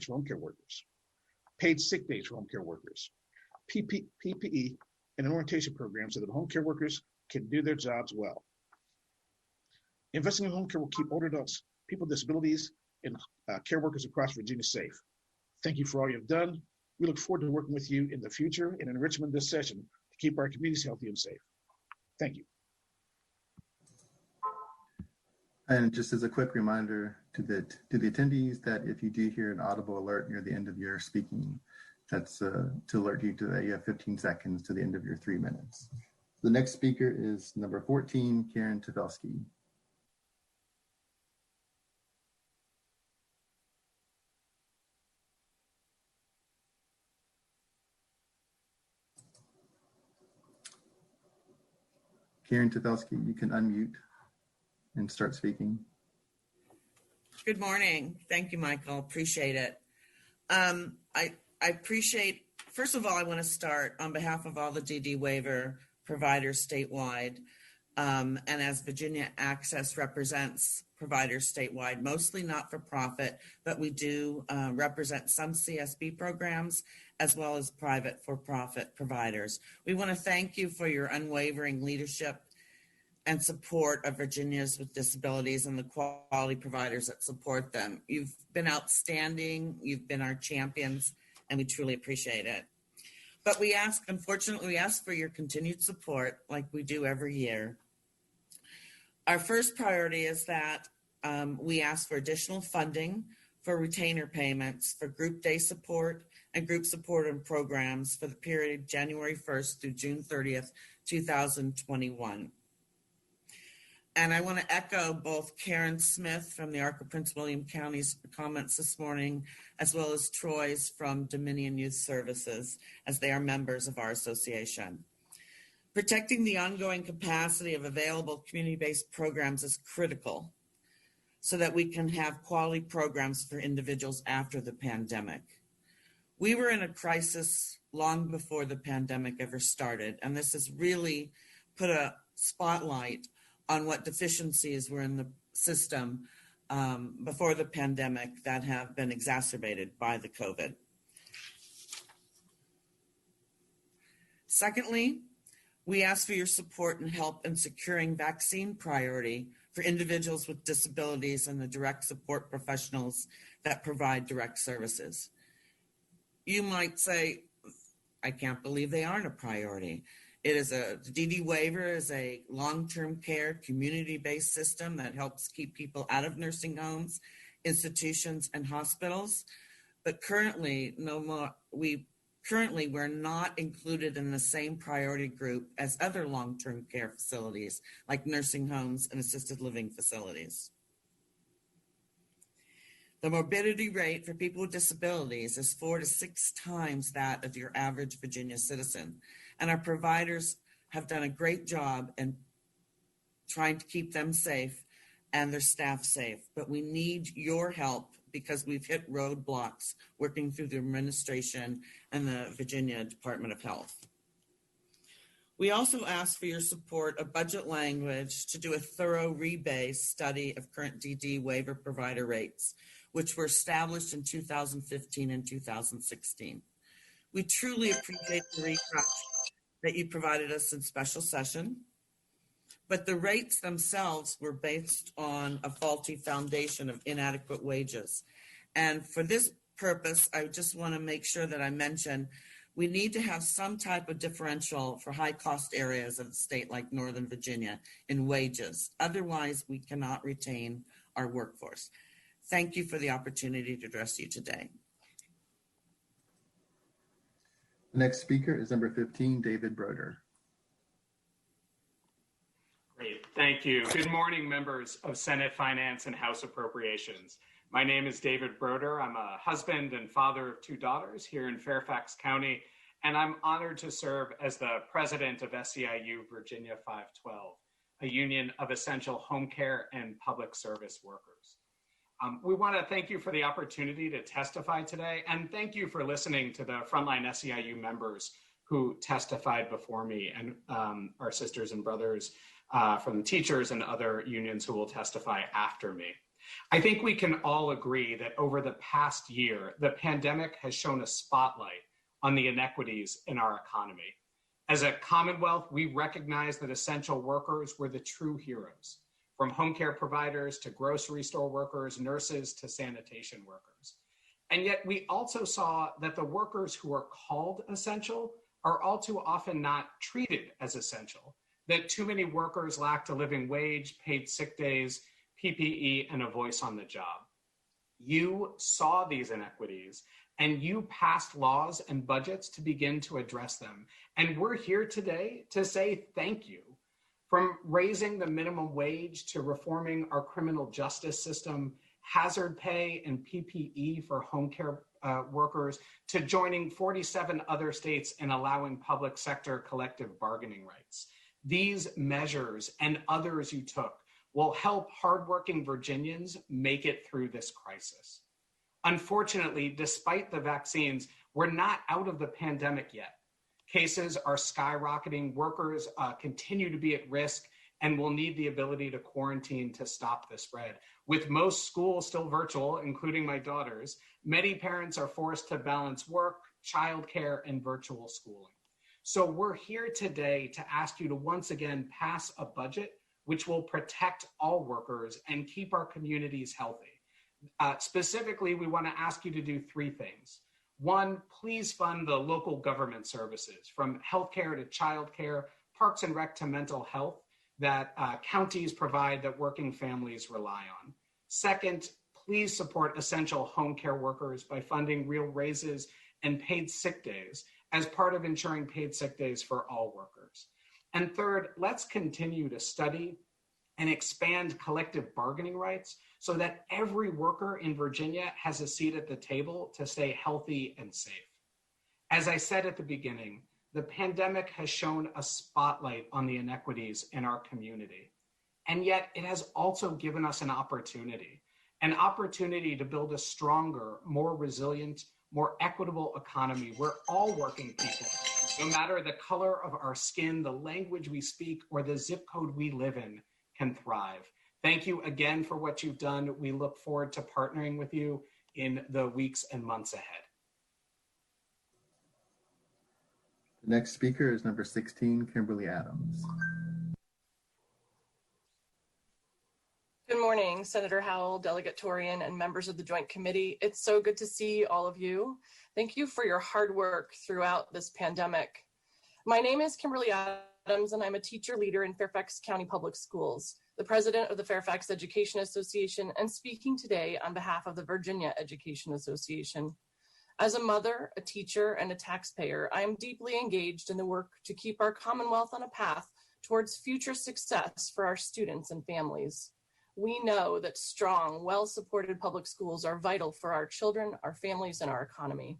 for home care workers, paid sick days for home care workers, PPE, and an orientation program so that home care workers can do their jobs well. Investing in home care will keep older adults, people with disabilities, and care workers across Virginia safe. Thank you for all you've done. We look forward to working with you in the future and enrichment this session to keep our communities healthy and safe. Thank you. And just as a quick reminder to the attendees that if you do hear an audible alert near the end of your speaking, that's to alert you to that you have 15 seconds to the end of your 3 minutes. The next speaker is number 14, Karen Tavelsky. Karen Tavelsky, you can unmute and start speaking. Good morning. Thank you, Michael. Appreciate it. I appreciate, first of all, I want to start on behalf of all the DD waiver providers statewide. And as Virginia Access represents providers statewide, mostly not-for-profit, but we do represent some CSB programs as well as private for-profit providers. We want to thank you for your unwavering leadership and support of Virginians with disabilities and the quality providers that support them. You've been outstanding, you've been our champions, and we truly appreciate it. But unfortunately, we ask for your continued support like we do every year. Our first priority is that we ask for additional funding for retainer payments for group day support and group support and programs for the period January 1st through June 30th, 2021. And I want to echo both Karen Smith from the ARC of Prince William County's comments this morning, as well as Troy's from Dominion Youth Services, as they are members of our association. Protecting the ongoing capacity of available community-based programs is critical so that we can have quality programs for individuals after the pandemic. We were in a crisis long before the pandemic ever started, and this has really put a spotlight on what deficiencies were in the system before the pandemic that have been exacerbated by the COVID. Secondly, we ask for your support and help in securing vaccine priority for individuals with disabilities and the direct support professionals that provide direct services. You might say, I can't believe they aren't a priority. The DD waiver is a long-term care, community-based system that helps keep people out of nursing homes, institutions, and hospitals. But currently, we're not included in the same priority group as other long-term care facilities, like nursing homes and assisted living facilities. The morbidity rate for people with disabilities is 4 to 6 times that of your average Virginia citizen. And our providers have done a great job in trying to keep them safe and their staff safe. But we need your help because we've hit roadblocks working through the administration and the Virginia Department of Health. We also ask for your support of budget language to do a thorough rebase study of current DD waiver provider rates, which were established in 2015 and 2016. We truly appreciate the refresh that you provided us in special session, but the rates themselves were based on a faulty foundation of inadequate wages. And for this purpose, I just want to make sure that I mention we need to have some type of differential for high-cost areas of the state like Northern Virginia in wages. Otherwise, we cannot retain our workforce. Thank you for the opportunity to address you today. The next speaker is number 15, David Broder. Great, thank you. Good morning, members of Senate Finance and House Appropriations. My name is David Broder. I'm a husband and father of 2 daughters here in Fairfax County, and I'm honored to serve as the president of SEIU Virginia 512, a union of essential home care and public service workers. We want to thank you for the opportunity to testify today, and thank you for listening to the frontline SEIU members who testified before me, and our sisters and brothers from teachers and other unions who will testify after me. I think we can all agree that over the past year, the pandemic has shone a spotlight on the inequities in our economy. As a Commonwealth, we recognize that essential workers were the true heroes, from home care providers to grocery store workers, nurses to sanitation workers. And yet we also saw that the workers who are called essential are all too often not treated as essential, that too many workers lacked a living wage, paid sick days, PPE, and a voice on the job. You saw these inequities and you passed laws and budgets to begin to address them. And we're here today to say thank you. From raising the minimum wage to reforming our criminal justice system, hazard pay and PPE for home care workers, to joining 47 other states in allowing public sector collective bargaining rights. These measures and others you took will help hardworking Virginians make it through this crisis. Unfortunately, despite the vaccines, we're not out of the pandemic yet. Cases are skyrocketing, workers continue to be at risk, and will need the ability to quarantine to stop the spread. With most schools still virtual, including my daughters, many parents are forced to balance work, childcare, and virtual schooling. So we're here today to ask you to once again pass a budget which will protect all workers and keep our communities healthy. Specifically, we want to ask you to do 3 things. 1, please fund the local government services, from healthcare to childcare, parks and rec to mental health, that counties provide that working families rely on. 2nd, please support essential home care workers by funding real raises and paid sick days as part of ensuring paid sick days for all workers. And 3rd, let's continue to study and expand collective bargaining rights so that every worker in Virginia has a seat at the table to stay healthy and safe. As I said at the beginning, the pandemic has shown a spotlight on the inequities in our community. And yet it has also given us an opportunity to build a stronger, more resilient, more equitable economy where all working people, no matter the color of our skin, the language we speak, or the zip code we live in, can thrive. Thank you again for what you've done. We look forward to partnering with you in the weeks and months ahead. The next speaker is number 16, Kimberly Adams. Good morning, Senator Howell, Delegate Torian, and members of the Joint Committee. It's so good to see all of you. Thank you for your hard work throughout this pandemic. My name is Kimberly Adams, and I'm a teacher leader in Fairfax County Public Schools, the president of the Fairfax Education Association, and speaking today on behalf of the Virginia Education Association. As a mother, a teacher, and a taxpayer, I am deeply engaged in the work to keep our Commonwealth on a path towards future success for our students and families. We know that strong, well-supported public schools are vital for our children, our families, and our economy.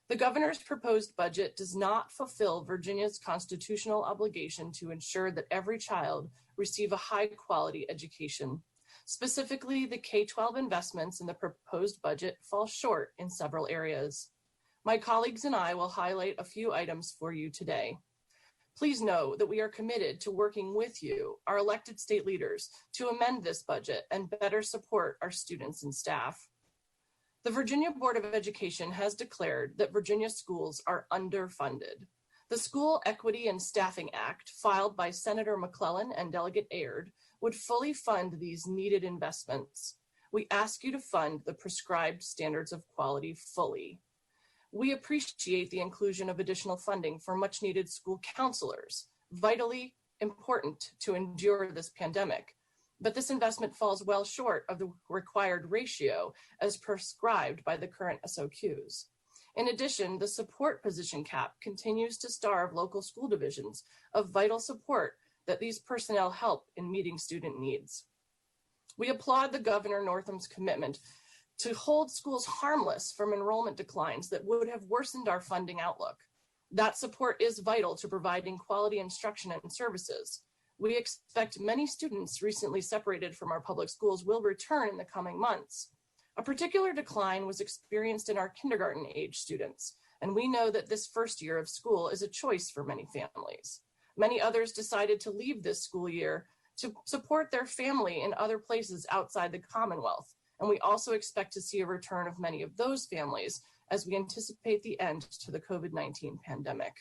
The governor's proposed budget does not fulfill Virginia's constitutional obligation to ensure that every child receive a high-quality education. Specifically, the K-12 investments in the proposed budget fall short in several areas. My colleagues and I will highlight a few items for you today. Please know that we are committed to working with you, our elected state leaders, to amend this budget and better support our students and staff. The Virginia Board of Education has declared that Virginia schools are underfunded. The School Equity and Staffing Act, filed by Senator McClellan and Delegate Aird, would fully fund these needed investments. We ask you to fund the prescribed standards of quality fully. We appreciate the inclusion of additional funding for much needed school counselors, vitally important to endure this pandemic. But this investment falls well short of the required ratio as prescribed by the current SOQs. In addition, the support position cap continues to starve local school divisions of vital support that these personnel help in meeting student needs. We applaud the Governor Northam's commitment to hold schools harmless from enrollment declines that would have worsened our funding outlook. That support is vital to providing quality instruction and services. We expect many students recently separated from our public schools will return in the coming months. A particular decline was experienced in our kindergarten age students, and we know that this first year of school is a choice for many families. Many others decided to leave this school year to support their family in other places outside the Commonwealth, and we also expect to see a return of many of those families as we anticipate the end to the COVID-19 pandemic.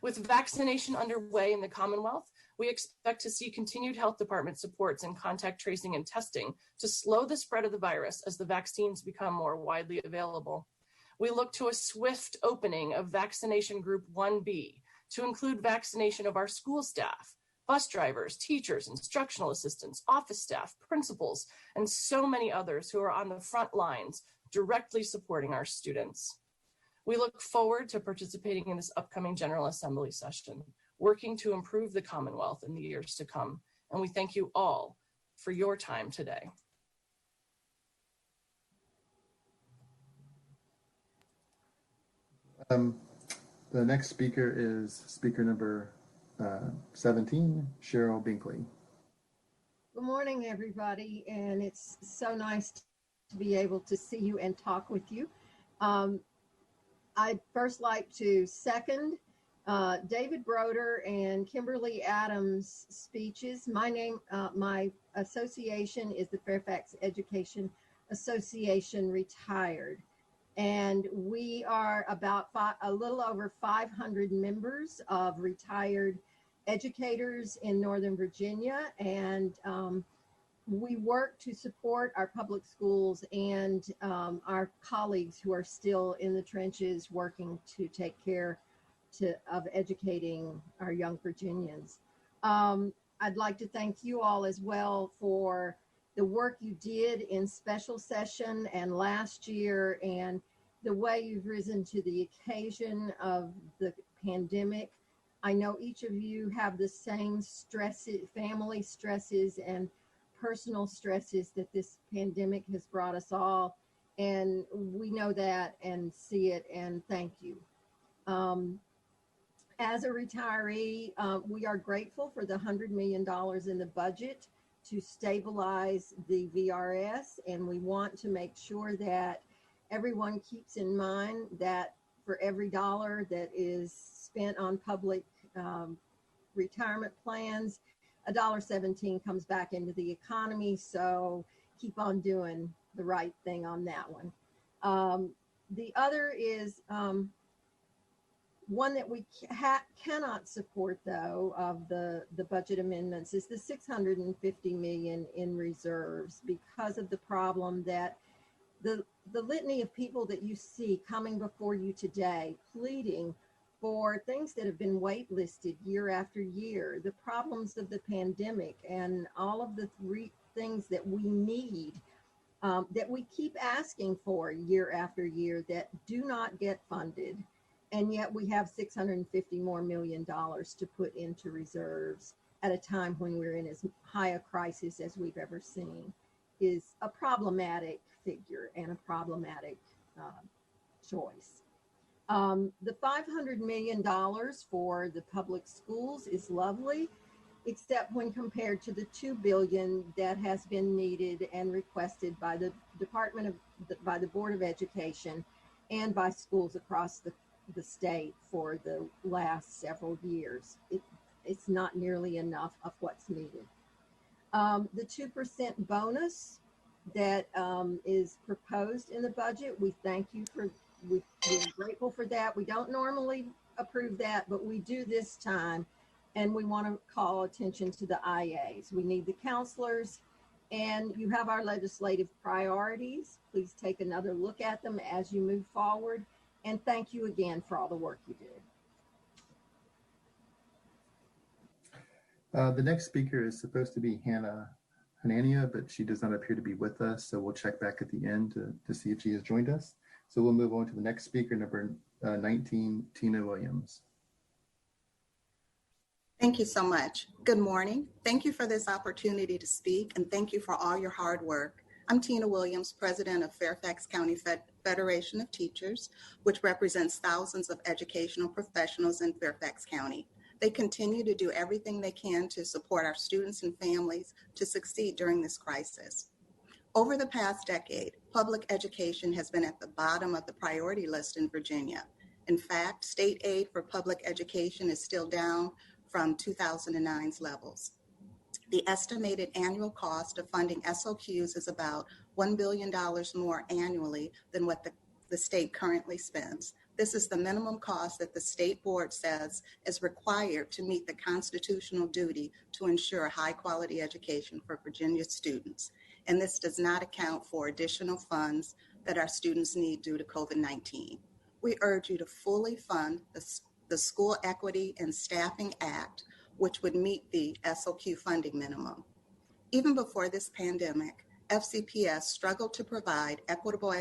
With vaccination underway in the Commonwealth, we expect to see continued health department supports in contact tracing and testing to slow the spread of the virus as the vaccines become more widely available. We look to a swift opening of vaccination group 1B to include vaccination of our school staff, bus drivers, teachers, instructional assistants, office staff, principals, and so many others who are on the front lines directly supporting our students. We look forward to participating in this upcoming General Assembly session, working to improve the Commonwealth in the years to come. And we thank you all for your time today. The next speaker is speaker number 17, Cheryl Binkley. Good morning, everybody, and it's so nice to be able to see you and talk with you. I'd first like to second David Broder and Kimberly Adams' speeches. My association is the Fairfax Education Association Retired, and we are about a little over 500 members of retired educators in Northern Virginia, and we work to support our public schools and our colleagues who are still in the trenches working to take care of educating our young Virginians. I'd like to thank you all as well for the work you did in special session and last year, and the way you've risen to the occasion of the pandemic. I know each of you have the same stresses, family stresses and personal stresses that this pandemic has brought us all, and we know that and see it, and thank you. As a retiree, we are grateful for the $100 million in the budget to stabilize the VRS, and we want to make sure that everyone keeps in mind that for every dollar that is spent on public retirement plans, $1.17 comes back into the economy. So keep on doing the right thing on that one. The other is One that we cannot support, though, of the budget amendments is the $650 million in reserves because of the problem that the litany of people that you see coming before you today pleading for things that have been waitlisted year after year, the problems of the pandemic and all of the things that we need, that we keep asking for year after year that do not get funded. And yet we have $650 million more to put into reserves at a time when we're in as high a crisis as we've ever seen is a problematic figure and a problematic choice. The $500 million for the public schools is lovely, except when compared to the $2 billion that has been needed and requested by the by the Board of Education and by schools across the state for the last several years. It's not nearly enough of what's needed. The 2% bonus that is proposed in the budget, we thank you for, we're grateful for that. We don't normally approve that, but we do this time. And we want to call attention to the IAs. We need the counselors, and you have our legislative priorities. Please take another look at them as you move forward. And thank you again for all the work you do. The next speaker is supposed to be Hannah Hanania, but she does not appear to be with us. So we'll check back at the end to see if she has joined us. So we'll move on to the next speaker, number 19, Tina Williams. Thank you so much. Good morning. Thank you for this opportunity to speak, and thank you for all your hard work. I'm Tina Williams, president of Fairfax County Federation of Teachers, which represents thousands of educational professionals in Fairfax County. They continue to do everything they can to support our students and families to succeed during this crisis. Over the past decade, public education has been at the bottom of the priority list in Virginia. In fact, state aid for public education is still down from 2009's levels. The estimated annual cost of funding SOQs is about $1 billion more annually than what the state currently spends. This is the minimum cost that the state board says is required to meet the constitutional duty to ensure high quality education for Virginia students. And this does not account for additional funds that our students need due to COVID-19. We urge you to fully fund the School Equity and Staffing Act, which would meet the SOQ funding minimum. Even before this pandemic, FCPS struggled to provide equitable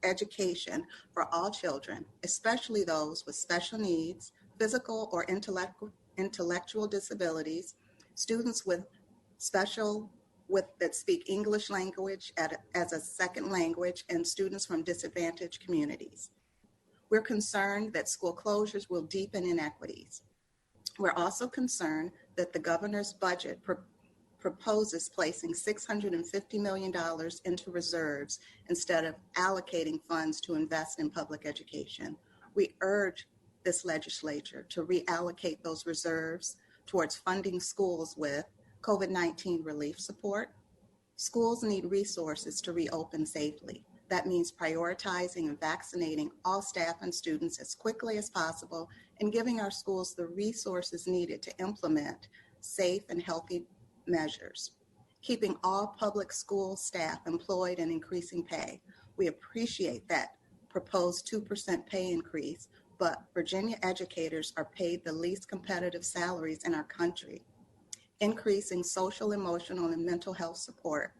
education for all children, especially those with special needs, physical or intellectual disabilities, students that speak English language as a second language, and students from disadvantaged communities. We're concerned that school closures will deepen inequities. We're also concerned that the governor's budget proposes placing $650 million into reserves instead of allocating funds to invest in public education. We urge this legislature to reallocate those reserves towards funding schools with COVID-19 relief support. Schools need resources to reopen safely. That means prioritizing and vaccinating all staff and students as quickly as possible and giving our schools the resources needed to implement safe and healthy measures. Keeping all public school staff employed and increasing pay. We appreciate that proposed 2% pay increase, but Virginia educators are paid the least competitive salaries in our country. Increasing social, emotional, and mental health support.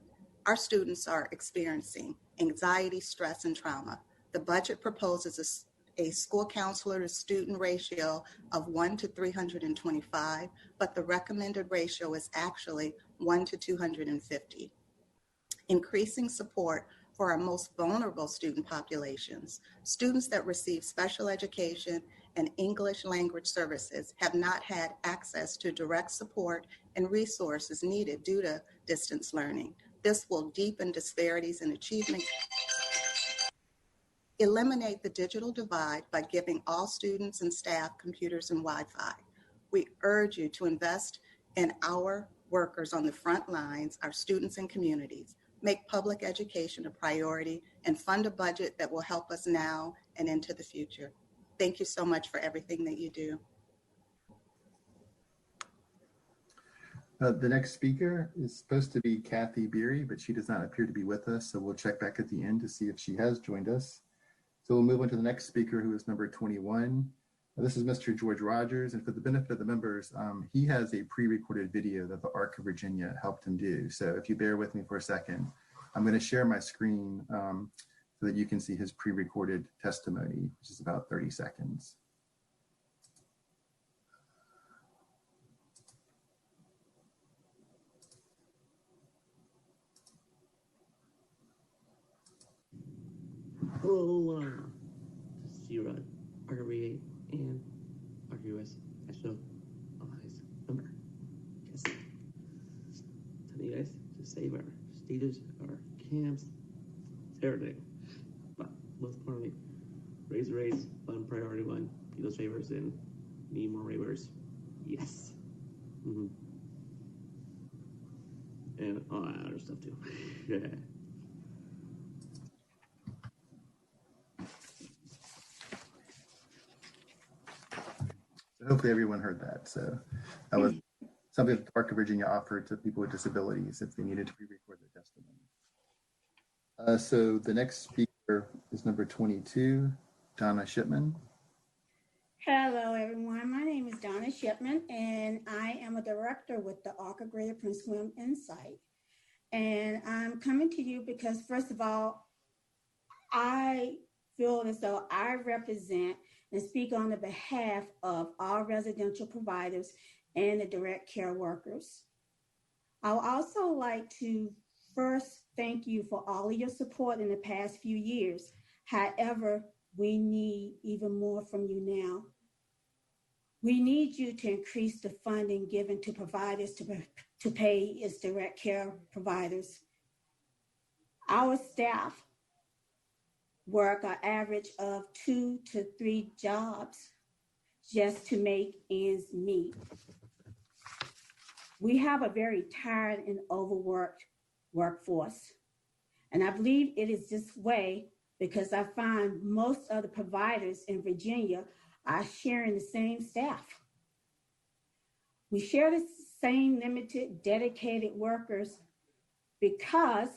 Our students are experiencing anxiety, stress, and trauma. The budget proposes a school counselor to student ratio of 1 to 325, but the recommended ratio is actually 1 to 250. Increasing support for our most vulnerable student populations. Students that receive special education and English language services have not had access to direct support and resources needed due to distance learning. This will deepen disparities in achievement, eliminate the digital divide by giving all students and staff computers and Wi-Fi. We urge you to invest in our workers on the front lines, our students and communities. Make public education a priority and fund a budget that will help us now and into the future. Thank you so much for everything that you do. The next speaker is supposed to be Kathy Beery, but she does not appear to be with us. So we'll check back at the end to see if she has joined us. So we'll move on to the next speaker, who is number 21. This is Mr. George Rogers. And for the benefit of the members, he has a pre-recorded video that the ARC of Virginia helped him do. So if you bear with me for a second, I'm going to share my screen so that you can see his pre-recorded testimony, which is about 30 seconds. Hello, C-Rod, RWA, and RUS National Allies member. Yes. Telling you guys to save our status, our camps, everything. But most importantly, raise, fund priority one, need those favors, and need more waivers. Yes. And all that other stuff too. Yeah. So hopefully everyone heard that. So that was something that the ARC of Virginia offered to people with disabilities if they needed to re-record their testimony. So the next speaker is number 22, Donna Shipman. Hello, everyone. My name is Donna Shipman, and I am a director with the ARC of Greater Prince William Insight. And I'm coming to you because, first of all, I feel as though I represent and speak on the behalf of all residential providers and the direct care workers. I would also like to first thank you for all of your support in the past few years. However, we need even more from you now. We need you to increase the funding given to providers to pay its direct care providers. Our staff work an average of 2 to 3 jobs just to make ends meet. We have a very tired and overworked workforce. And I believe it is this way because I find most of the providers in Virginia are sharing the same staff. We share the same limited, dedicated workers because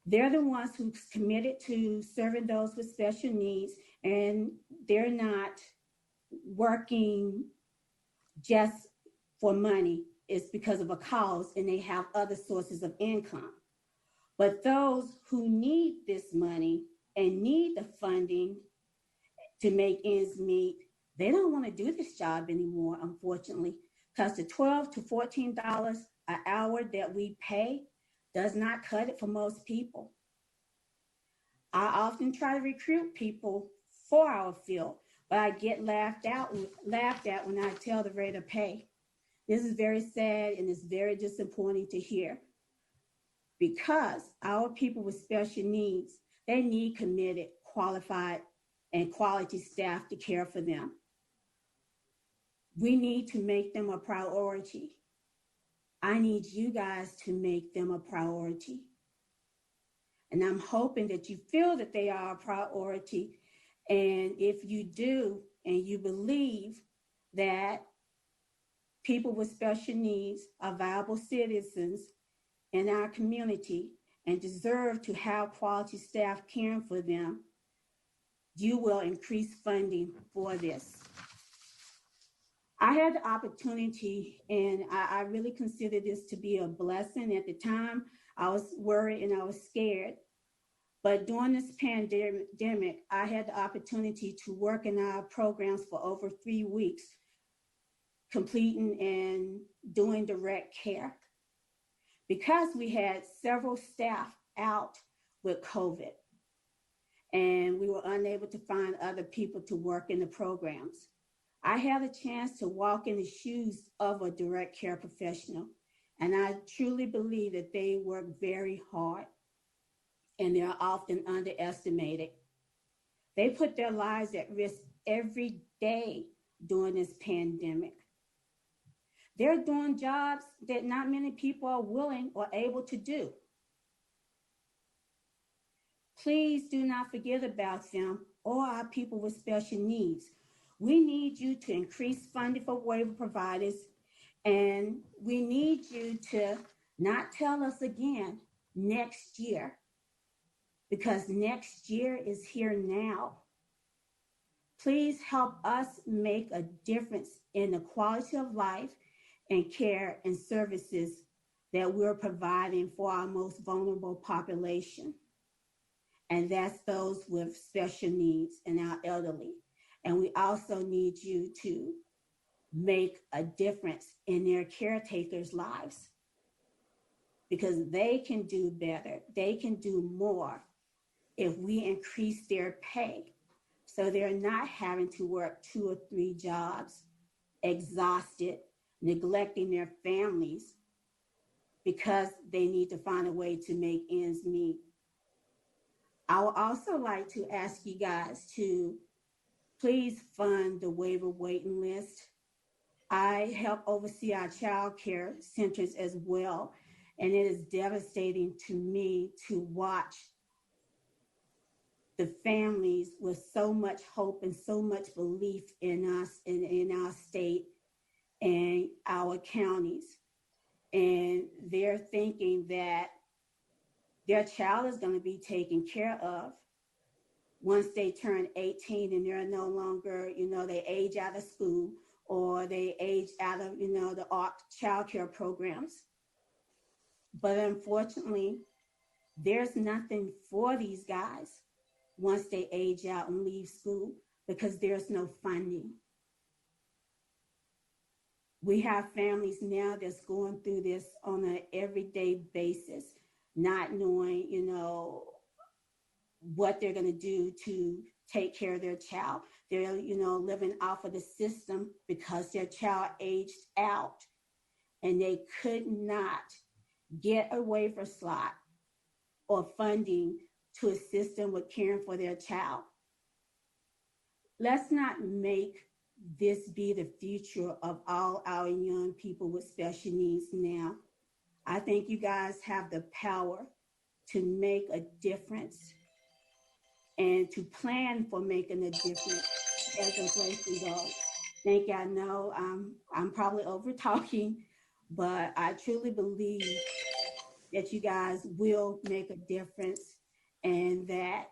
they're the ones who's committed to serving those with special needs, and they're not working just for money. It's because of a cause, and they have other sources of income. But those who need this money and need the funding to make ends meet, they don't want to do this job anymore, unfortunately, because the $12 to $14 an hour that we pay does not cut it for most people. I often try to recruit people for our field, but I get laughed at when I tell the rate of pay. This is very sad and it's very disappointing to hear because our people with special needs, they need committed, qualified, and quality staff to care for them. We need to make them a priority. I need you guys to make them a priority. And I'm hoping that you feel that they are a priority. And if you do, and you believe that people with special needs are viable citizens in our community and deserve to have quality staff caring for them, you will increase funding for this. I had the opportunity, and I really consider this to be a blessing. At the time, I was worried and I was scared. But during this pandemic, I had the opportunity to work in our programs for over 3 weeks, completing and doing direct care. Because we had several staff out with COVID, and we were unable to find other people to work in the programs. I had a chance to walk in the shoes of a direct care professional, and I truly believe that they work very hard and they're often underestimated. They put their lives at risk every day during this pandemic. They're doing jobs that not many people are willing or able to do. Please do not forget about them or our people with special needs. We need you to increase funding for waiver providers, and we need you to not tell us again next year, because next year is here now. Please help us make a difference in the quality of life and care and services that we're providing for our most vulnerable population. And that's those with special needs and our elderly. And we also need you to make a difference in their caretakers' lives, because they can do better, they can do more if we increase their pay, so they're not having to work 2 or 3 jobs, exhausted, neglecting their families because they need to find a way to make ends meet. I would also like to ask you guys to please fund the waiver waiting list. I help oversee our child care centers as well, and it is devastating to me to watch the families with so much hope and so much belief in us and in our state and our counties. And they're thinking that their child is going to be taken care of once they turn 18 and they're no longer, they age out of school or they age out of, the ARC child care programs. But unfortunately, there's nothing for these guys once they age out and leave school, because there's no funding. We have families now that's going through this on an everyday basis, not knowing, what they're going to do to take care of their child. They're, living off of the system because their child aged out and they could not get a waiver slot or funding to assist them with caring for their child. Let's not make this be the future of all our young people with special needs now. I think you guys have the power to make a difference and to plan for making a difference as the place goes. Thank you. I know I'm probably over talking, but I truly believe that you guys will make a difference and that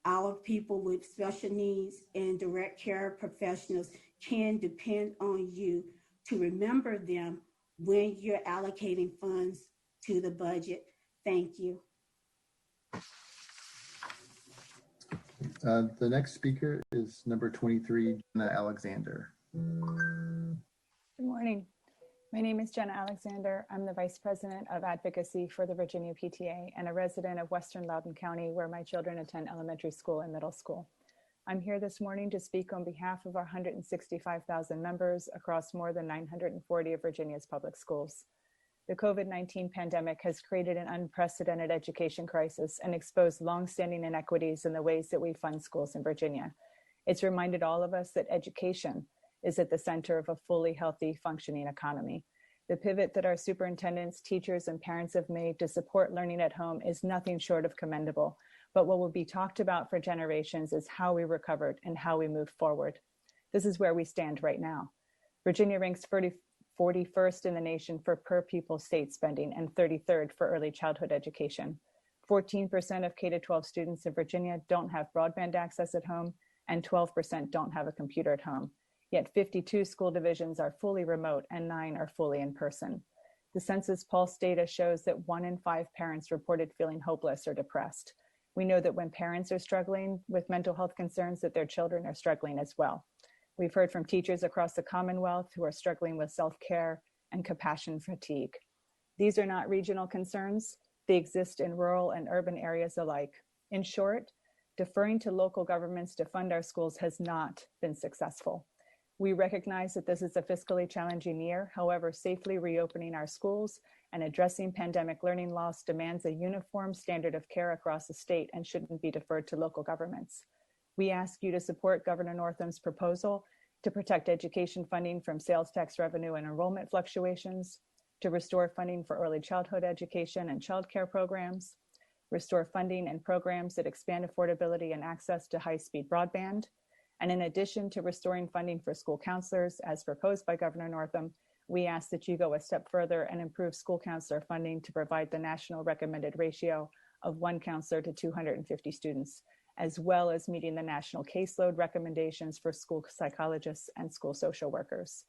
our people with special needs and direct care professionals can depend on you to remember them when you're allocating funds to the budget. Thank you. The next speaker is number 23, Jenna Alexander. Good morning. My name is Jenna Alexander. I'm the Vice President of Advocacy for the Virginia PTA and a resident of Western Loudoun County, where my children attend elementary school and middle school. I'm here this morning to speak on behalf of our 165,000 members across more than 940 of Virginia's public schools. The COVID-19 pandemic has created an unprecedented education crisis and exposed longstanding inequities in the ways that we fund schools in Virginia. It's reminded all of us that education is at the center of a fully healthy, functioning economy. The pivot that our superintendents, teachers, and parents have made to support learning at home is nothing short of commendable. But what will be talked about for generations is how we recovered and how we moved forward. This is where we stand right now. Virginia ranks 41st in the nation for per pupil state spending and 33rd for early childhood education. 14% of K-12 students in Virginia don't have broadband access at home, and 12% don't have a computer at home. Yet 52 school divisions are fully remote and 9 are fully in person. The Census Pulse data shows that 1 in 5 parents reported feeling hopeless or depressed. We know that when parents are struggling with mental health concerns, that their children are struggling as well. We've heard from teachers across the Commonwealth who are struggling with self-care and compassion fatigue. These are not regional concerns. They exist in rural and urban areas alike. In short, deferring to local governments to fund our schools has not been successful. We recognize that this is a fiscally challenging year. However, safely reopening our schools and addressing pandemic learning loss demands a uniform standard of care across the state and shouldn't be deferred to local governments. We ask you to support Governor Northam's proposal to protect education funding from sales tax revenue and enrollment fluctuations, to restore funding for early childhood education and child care programs, restore funding and programs that expand affordability and access to high-speed broadband. And in addition to restoring funding for school counselors, as proposed by Governor Northam, we ask that you go a step further and improve school counselor funding to provide the national recommended ratio of 1 counselor to 250 students, as well as meeting the national caseload recommendations for school psychologists and school social workers.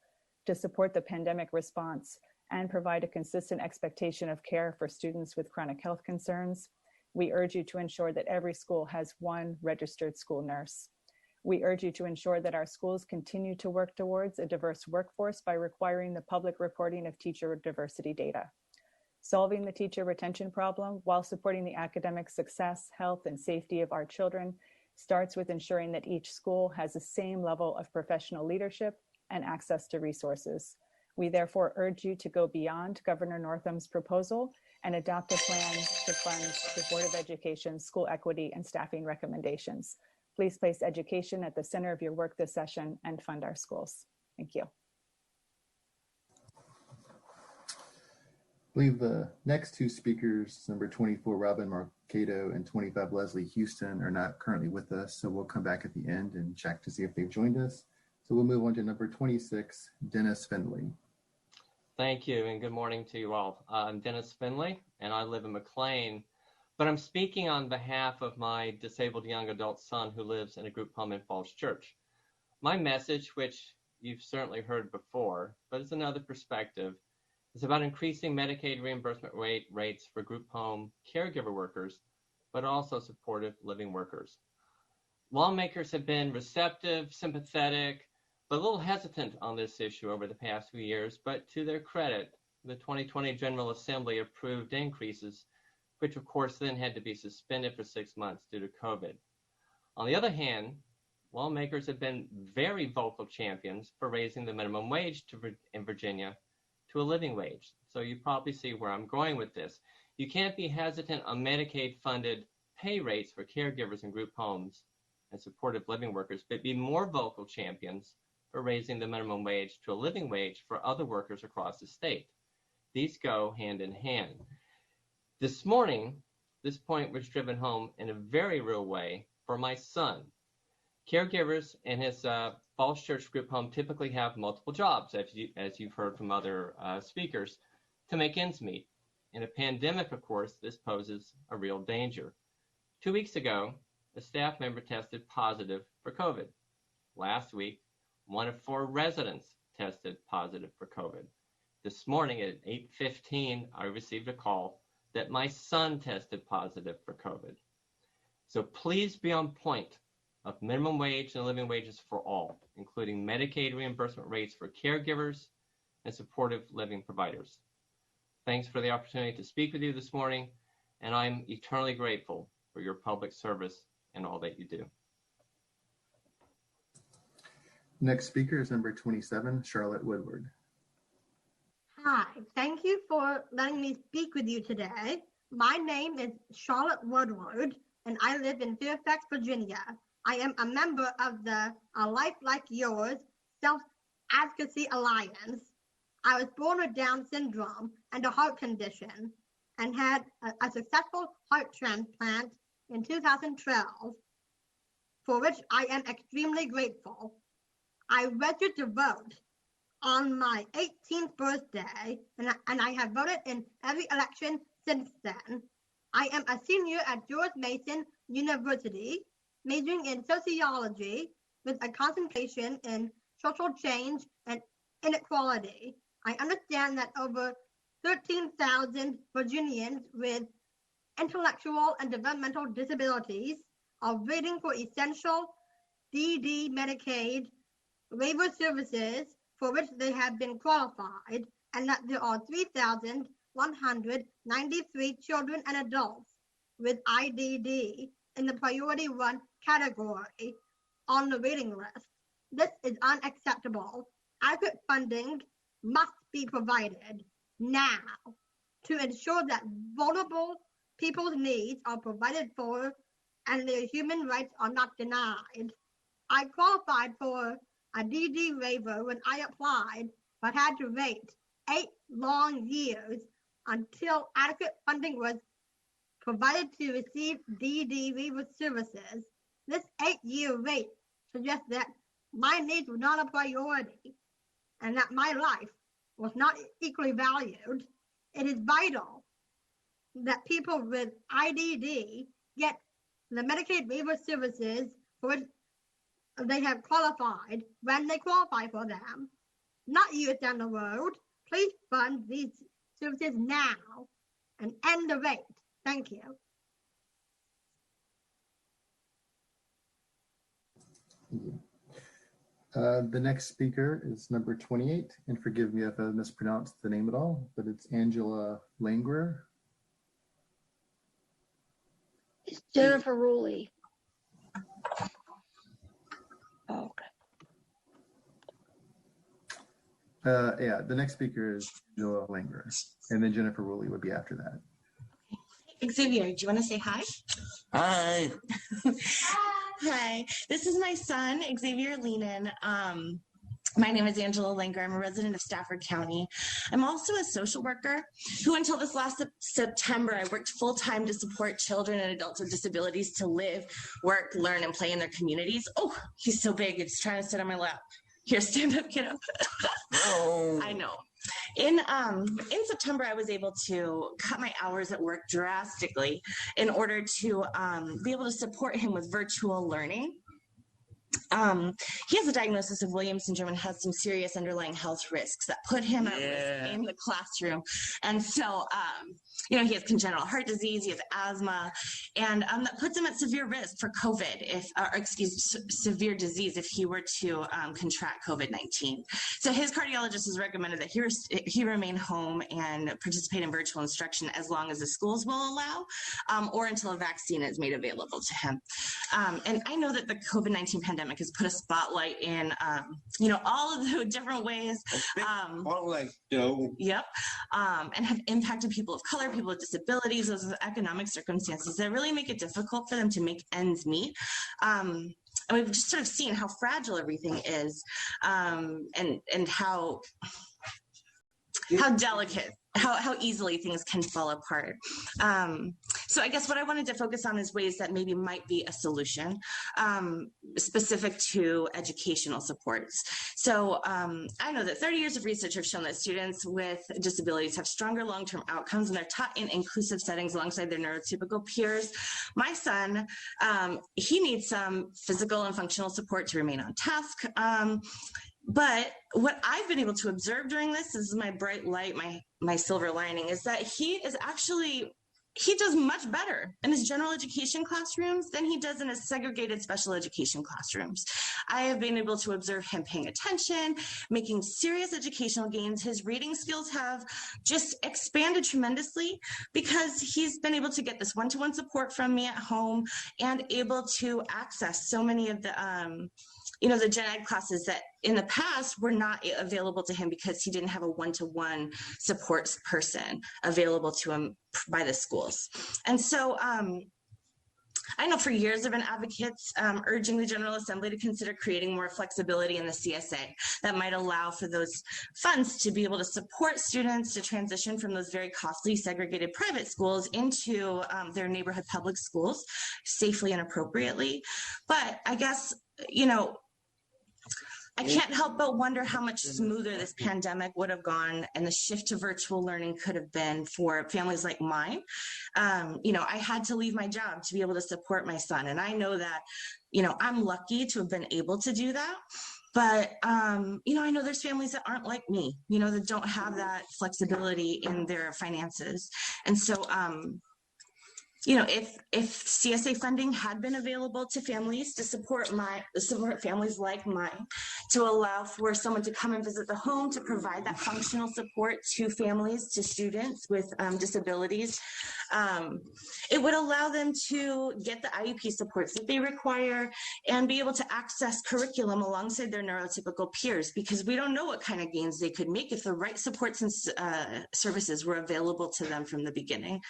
To support the pandemic response and provide a consistent expectation of care for students with chronic health concerns, we urge you to ensure that every school has 1 registered school nurse. We urge you to ensure that our schools continue to work towards a diverse workforce by requiring the public reporting of teacher diversity data. Solving the teacher retention problem while supporting the academic success, health, and safety of our children starts with ensuring that each school has the same level of professional leadership and access to resources. We therefore urge you to go beyond Governor Northam's proposal and adopt a plan to fund the Board of Education's school equity and staffing recommendations. Please place education at the center of your work this session and fund our schools. Thank you. I believe the next 2 speakers, number 24, Robin Marcato, and 25, Leslie Houston, are not currently with us. So we'll come back at the end and check to see if they've joined us. So we'll move on to number 26, Dennis Finley. Thank you, and good morning to you all. I'm Dennis Finley, and I live in McLean, but I'm speaking on behalf of my disabled young adult son who lives in a group home in Falls Church. My message, which you've certainly heard before, but it's another perspective, is about increasing Medicaid reimbursement rates for group home caregiver workers, but also supportive living workers. Lawmakers have been receptive, sympathetic, but a little hesitant on this issue over the past few years, but to their credit, the 2020 General Assembly approved increases, which of course then had to be suspended for 6 months due to COVID. On the other hand, lawmakers have been very vocal champions for raising the minimum wage in Virginia to a living wage. So you probably see where I'm going with this. You can't be hesitant on Medicaid-funded pay rates for caregivers in group homes and supportive living workers, but be more vocal champions for raising the minimum wage to a living wage for other workers across the state. These go hand in hand. This morning, this point was driven home in a very real way for my son. Caregivers in his Falls Church group home typically have multiple jobs, as you've heard from other speakers, to make ends meet. In a pandemic, of course, this poses a real danger. 2 weeks ago, a staff member tested positive for COVID. Last week, 1 of 4 residents tested positive for COVID. This morning at 8:15, I received a call that my son tested positive for COVID. So please be on point of minimum wage and living wages for all, including Medicaid reimbursement rates for caregivers and supportive living providers. Thanks for the opportunity to speak with you this morning, and I'm eternally grateful for your public service and all that you do. Next speaker is number 27, Charlotte Woodward. Hi, thank you for letting me speak with you today. My name is Charlotte Woodward, and I live in Fairfax, Virginia. I am a member of the A Life Like Yours Self-Advocacy Alliance. I was born with Down syndrome and a heart condition and had a successful heart transplant in 2012, for which I am extremely grateful. I registered to vote on my 18th birthday, and I have voted in every election since then. I am a senior at George Mason University, majoring in sociology with a concentration in social change and inequality. I understand that over 13,000 Virginians with intellectual and developmental disabilities are waiting for essential DD Medicaid waiver services for which they have been qualified, and that there are 3,193 children and adults with IDD in the Priority 1 category on the waiting list. This is unacceptable. Adequate funding must be provided now to ensure that vulnerable people's needs are provided for and their human rights are not denied. I qualified for a DD waiver when I applied, but had to wait 8 long years until adequate funding was provided to receive DD waiver services. This 8-year rate suggests that my needs were not a priority and that my life was not equally valued. It is vital that people with IDD get the Medicaid waiver services for which they have qualified when they qualify for them, not years down the road. Please fund these services now and end the rate. Thank you. The next speaker is number 28, and forgive me if I mispronounced the name at all, but it's Angela Langrer. It's Jennifer Ruley. Oh, okay. Yeah, the next speaker is Angela Langrer, and then Jennifer Ruley would be after that. Xavier, do you want to say hi? Hi. Hi, this is my son, Xavier Leanan. My name is Angela Langer. I'm a resident of Stafford County. I'm also a social worker who, until this last September, I worked full-time to support children and adults with disabilities to live, work, learn, and play in their communities. Oh, he's so big. He's trying to sit on my lap. Here, stand up, kiddo. Oh. I know. In September, I was able to cut my hours at work drastically in order to be able to support him with virtual learning. He has a diagnosis of Williams syndrome and has some serious underlying health risks that put him at risk in the classroom. And so, he has congenital heart disease, he has asthma, and that puts him at severe risk for COVID, severe disease if he were to contract COVID-19. So his cardiologist has recommended that he remain home and participate in virtual instruction as long as the schools will allow, or until a vaccine is made available to him. And I know that the COVID-19 pandemic has put a spotlight in, all of the different ways. Yep. And have impacted people of color, people with disabilities, those are the economic circumstances that really make it difficult for them to make ends meet. And we've just sort of seen how fragile everything is, and how delicate, how easily things can fall apart. So I guess what I wanted to focus on is ways that maybe might be a solution, specific to educational supports. So I know that 30 years of research have shown that students with disabilities have stronger long-term outcomes when they're taught in inclusive settings alongside their neurotypical peers. My son, he needs some physical and functional support to remain on task. But what I've been able to observe during this is my bright light, my silver lining, is that he does much better in his general education classrooms than he does in his segregated special education classrooms. I have been able to observe him paying attention, making serious educational gains. His reading skills have just expanded tremendously because he's been able to get this one-to-one support from me at home and able to access so many of the the gen ed classes that in the past were not available to him because he didn't have a one-to-one support person available to him by the schools. And so I know for years there have been advocates urging the General Assembly to consider creating more flexibility in the CSA that might allow for those funds to be able to support students to transition from those very costly segregated private schools into their neighborhood public schools safely and appropriately. But I guess, I can't help but wonder how much smoother this pandemic would have gone and the shift to virtual learning could have been for families like mine. I had to leave my job to be able to support my son. And I know that, I'm lucky to have been able to do that. But, I know there's families that aren't like me, that don't have that flexibility in their finances. And so, if CSA funding had been available to families to support families like mine, to allow for someone to come and visit the home, to provide that functional support to families, to students with disabilities, it would allow them to get the IEP supports that they require and be able to access curriculum alongside their neurotypical peers, because we don't know what kind of gains they could make if the right supports and services were available to them from the beginning.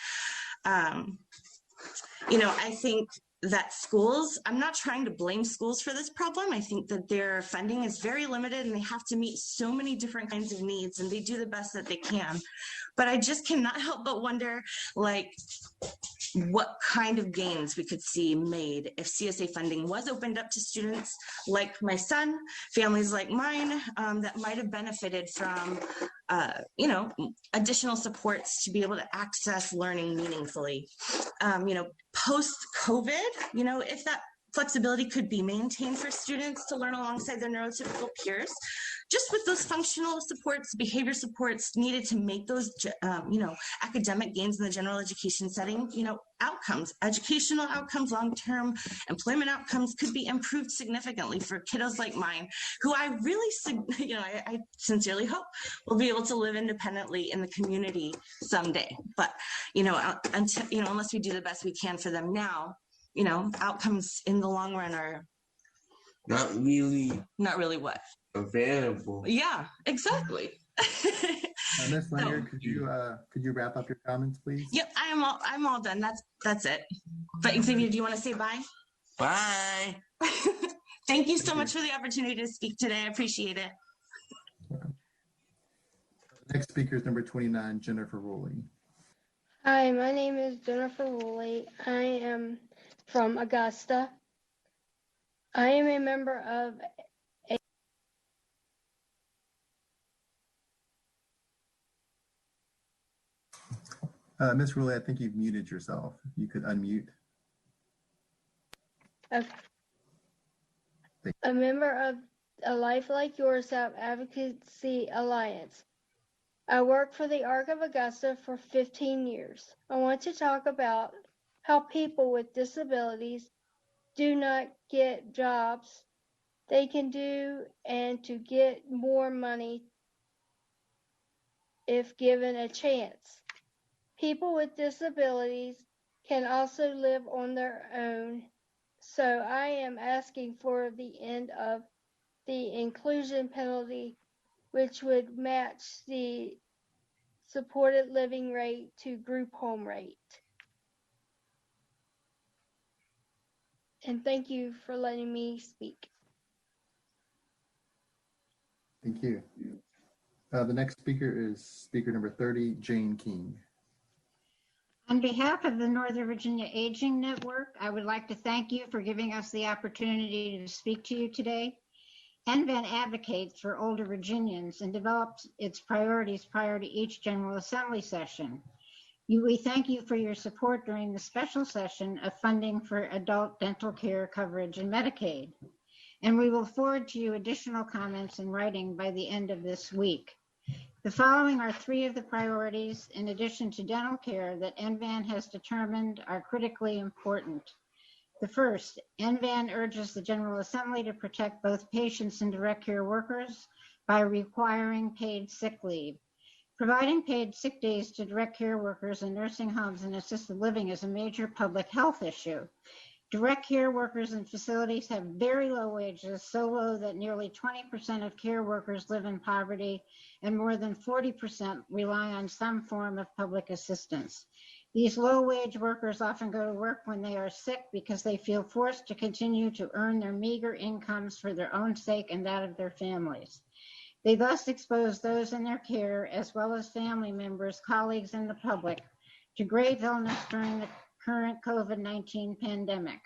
I think that schools, I'm not trying to blame schools for this problem. I think that their funding is very limited and they have to meet so many different kinds of needs, and they do the best that they can. But I just cannot help but wonder, what kind of gains we could see made if CSA funding was opened up to students like my son, families like mine, that might have benefited from, additional supports to be able to access learning meaningfully. Post-COVID, if that flexibility could be maintained for students to learn alongside their neurotypical peers, just with those functional supports, behavior supports needed to make those, academic gains in the general education setting, outcomes, educational outcomes, long-term employment outcomes could be improved significantly for kiddos like mine, who I really, I sincerely hope will be able to live independently in the community someday. But, until, unless we do the best we can for them now, outcomes in the long run are not really what available. Yeah, exactly. Ms. Langer, could you wrap up your comments, please? Yep, I'm all done. That's it. But Xavier, do you want to say bye? Bye. Thank you so much for the opportunity to speak today. I appreciate it. Next speaker is number 29, Jennifer Rowley. Hi, my name is Jennifer Woolley. I am from Augusta. I am a member of Ms. Rowley, I think you've muted yourself. You could unmute. a member of a Life Like Yours Advocacy Alliance. I worked for the Arc of Augusta for 15 years. I want to talk about how people with disabilities do not get jobs they can do and to get more money if given a chance. People with disabilities can also live on their own, so I am asking for the end of the inclusion penalty, which would match the supported living rate to group home rate. And thank you for letting me speak. Thank you. The next speaker is speaker number 30, Jane King. On behalf of the Northern Virginia Aging Network, I would like to thank you for giving us the opportunity to speak to you today. NVAN advocates for older Virginians and develops its priorities prior to each General Assembly session. We thank you for your support during the special session of funding for adult dental care coverage and Medicaid. And we will forward to you additional comments in writing by the end of this week. The following are three of the priorities, in addition to dental care, that NVAN has determined are critically important. The first, NVAN urges the General Assembly to protect both patients and direct care workers by requiring paid sick leave. Providing paid sick days to direct care workers in nursing homes and assisted living is a major public health issue. Direct care workers in facilities have very low wages, so low that nearly 20% of care workers live in poverty and more than 40% rely on some form of public assistance. These low-wage workers often go to work when they are sick because they feel forced to continue to earn their meager incomes for their own sake and that of their families. They thus expose those in their care, as well as family members, colleagues, and the public, to grave illness during the current COVID-19 pandemic.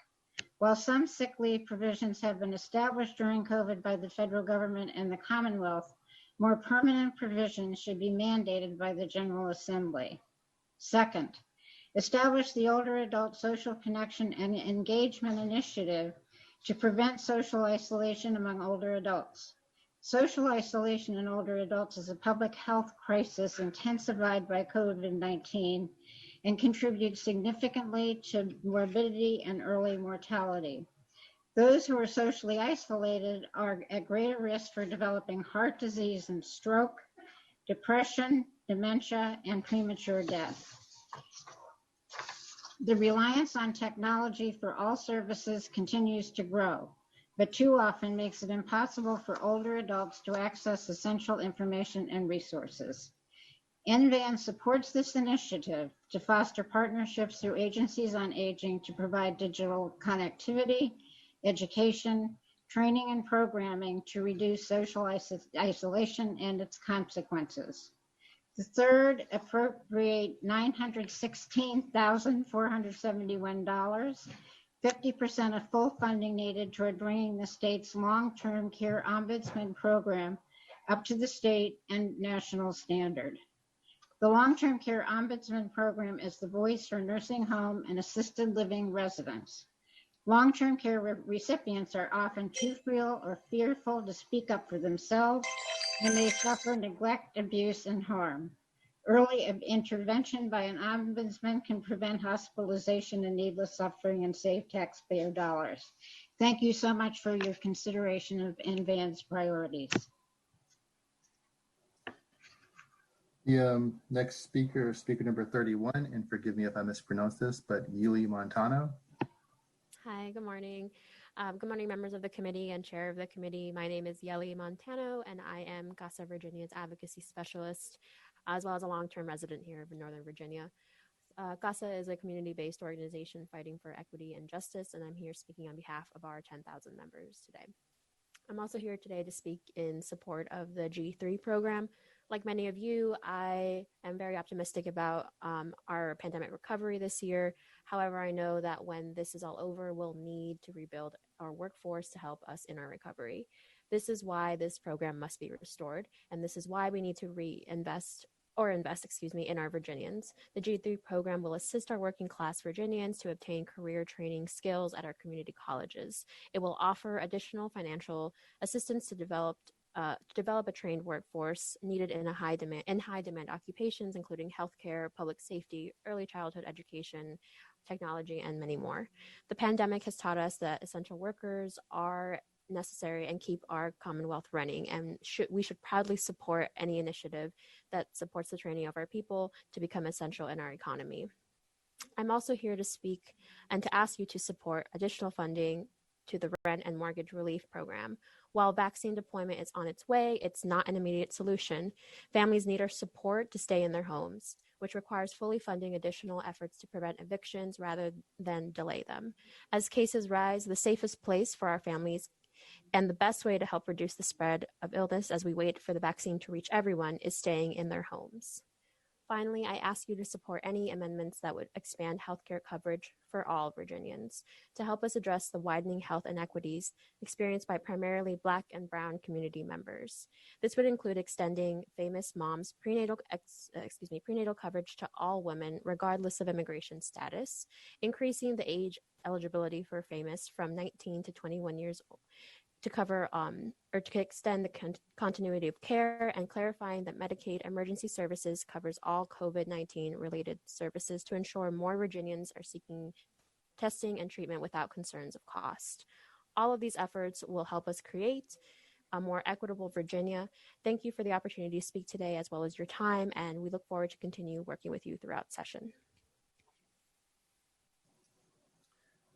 While some sick leave provisions have been established during COVID by the federal government and the Commonwealth, more permanent provisions should be mandated by the General Assembly. Second, establish the Older Adult Social Connection and Engagement Initiative to prevent social isolation among older adults. Social isolation in older adults is a public health crisis intensified by COVID-19 and contributes significantly to morbidity and early mortality. Those who are socially isolated are at greater risk for developing heart disease and stroke, depression, dementia, and premature death. The reliance on technology for all services continues to grow, but too often makes it impossible for older adults to access essential information and resources. NVAN supports this initiative to foster partnerships through agencies on aging to provide digital connectivity, education, training, and programming to reduce social isolation and its consequences. The third, appropriate $916,471, 50% of full funding needed toward bringing the state's long-term care ombudsman program up to the state and national standard. The long-term care ombudsman program is the voice for nursing home and assisted living residents. Long-term care recipients are often too frail or fearful to speak up for themselves, and they suffer neglect, abuse, and harm. Early intervention by an ombudsman can prevent hospitalization and needless suffering and save taxpayer dollars. Thank you so much for your consideration of NVAN's priorities. The next speaker is speaker number 31, and forgive me if I mispronounce this, but Yuli Montano. Hi, good morning. Good morning, members of the committee and chair of the committee. My name is Yeli Montano, and I am CASA Virginia's advocacy specialist, as well as a long-term resident here in Northern Virginia. CASA is a community-based organization fighting for equity and justice, and I'm here speaking on behalf of our 10,000 members today. I'm also here today to speak in support of the G3 program. Like many of you, I am very optimistic about our pandemic recovery this year. However, I know that when this is all over, we'll need to rebuild our workforce to help us in our recovery. This is why this program must be restored, and this is why we need to invest in our Virginians. The G3 program will assist our working class Virginians to obtain career training skills at our community colleges. It will offer additional financial assistance to develop a trained workforce needed in high demand occupations, including healthcare, public safety, early childhood education, technology, and many more. The pandemic has taught us that essential workers are necessary and keep our Commonwealth running, and we should proudly support any initiative that supports the training of our people to become essential in our economy. I'm also here to speak and to ask you to support additional funding to the rent and mortgage relief program. While vaccine deployment is on its way, it's not an immediate solution. Families need our support to stay in their homes, which requires fully funding additional efforts to prevent evictions rather than delay them. As cases rise, the safest place for our families and the best way to help reduce the spread of illness as we wait for the vaccine to reach everyone is staying in their homes. Finally, I ask you to support any amendments that would expand healthcare coverage for all Virginians to help us address the widening health inequities experienced by primarily Black and Brown community members. This would include extending Famous Mom's prenatal coverage to all women, regardless of immigration status, increasing the age eligibility for Famous from 19 to 21 years old, to cover or to extend the continuity of care, and clarifying that Medicaid emergency services covers all COVID-19 related services to ensure more Virginians are seeking testing and treatment without concerns of cost. All of these efforts will help us create a more equitable Virginia. Thank you for the opportunity to speak today, as well as your time, and we look forward to continue working with you throughout session.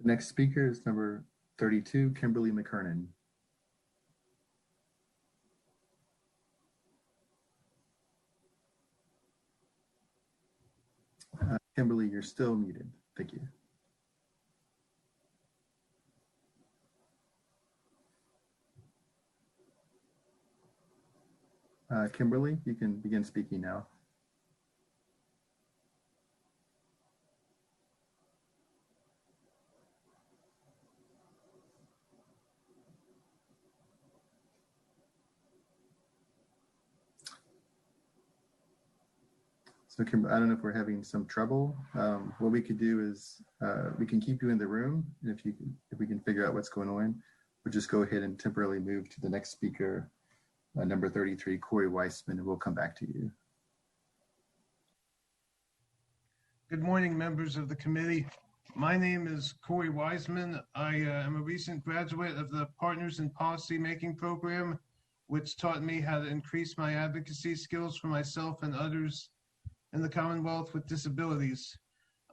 The next speaker is number 32, Kimberly McKernan. Kimberly, you're still muted. Thank you. Kimberly, you can begin speaking now. So Kimberly, I don't know if we're having some trouble. What we could do is we can keep you in the room, and if we can figure out what's going on, we'll just go ahead and temporarily move to the next speaker, number 33, Corey Weissman, and we'll come back to you. Good morning, members of the committee. My name is Corey Weissman. I am a recent graduate of the Partners in Policy Making program, which taught me how to increase my advocacy skills for myself and others in the Commonwealth with disabilities.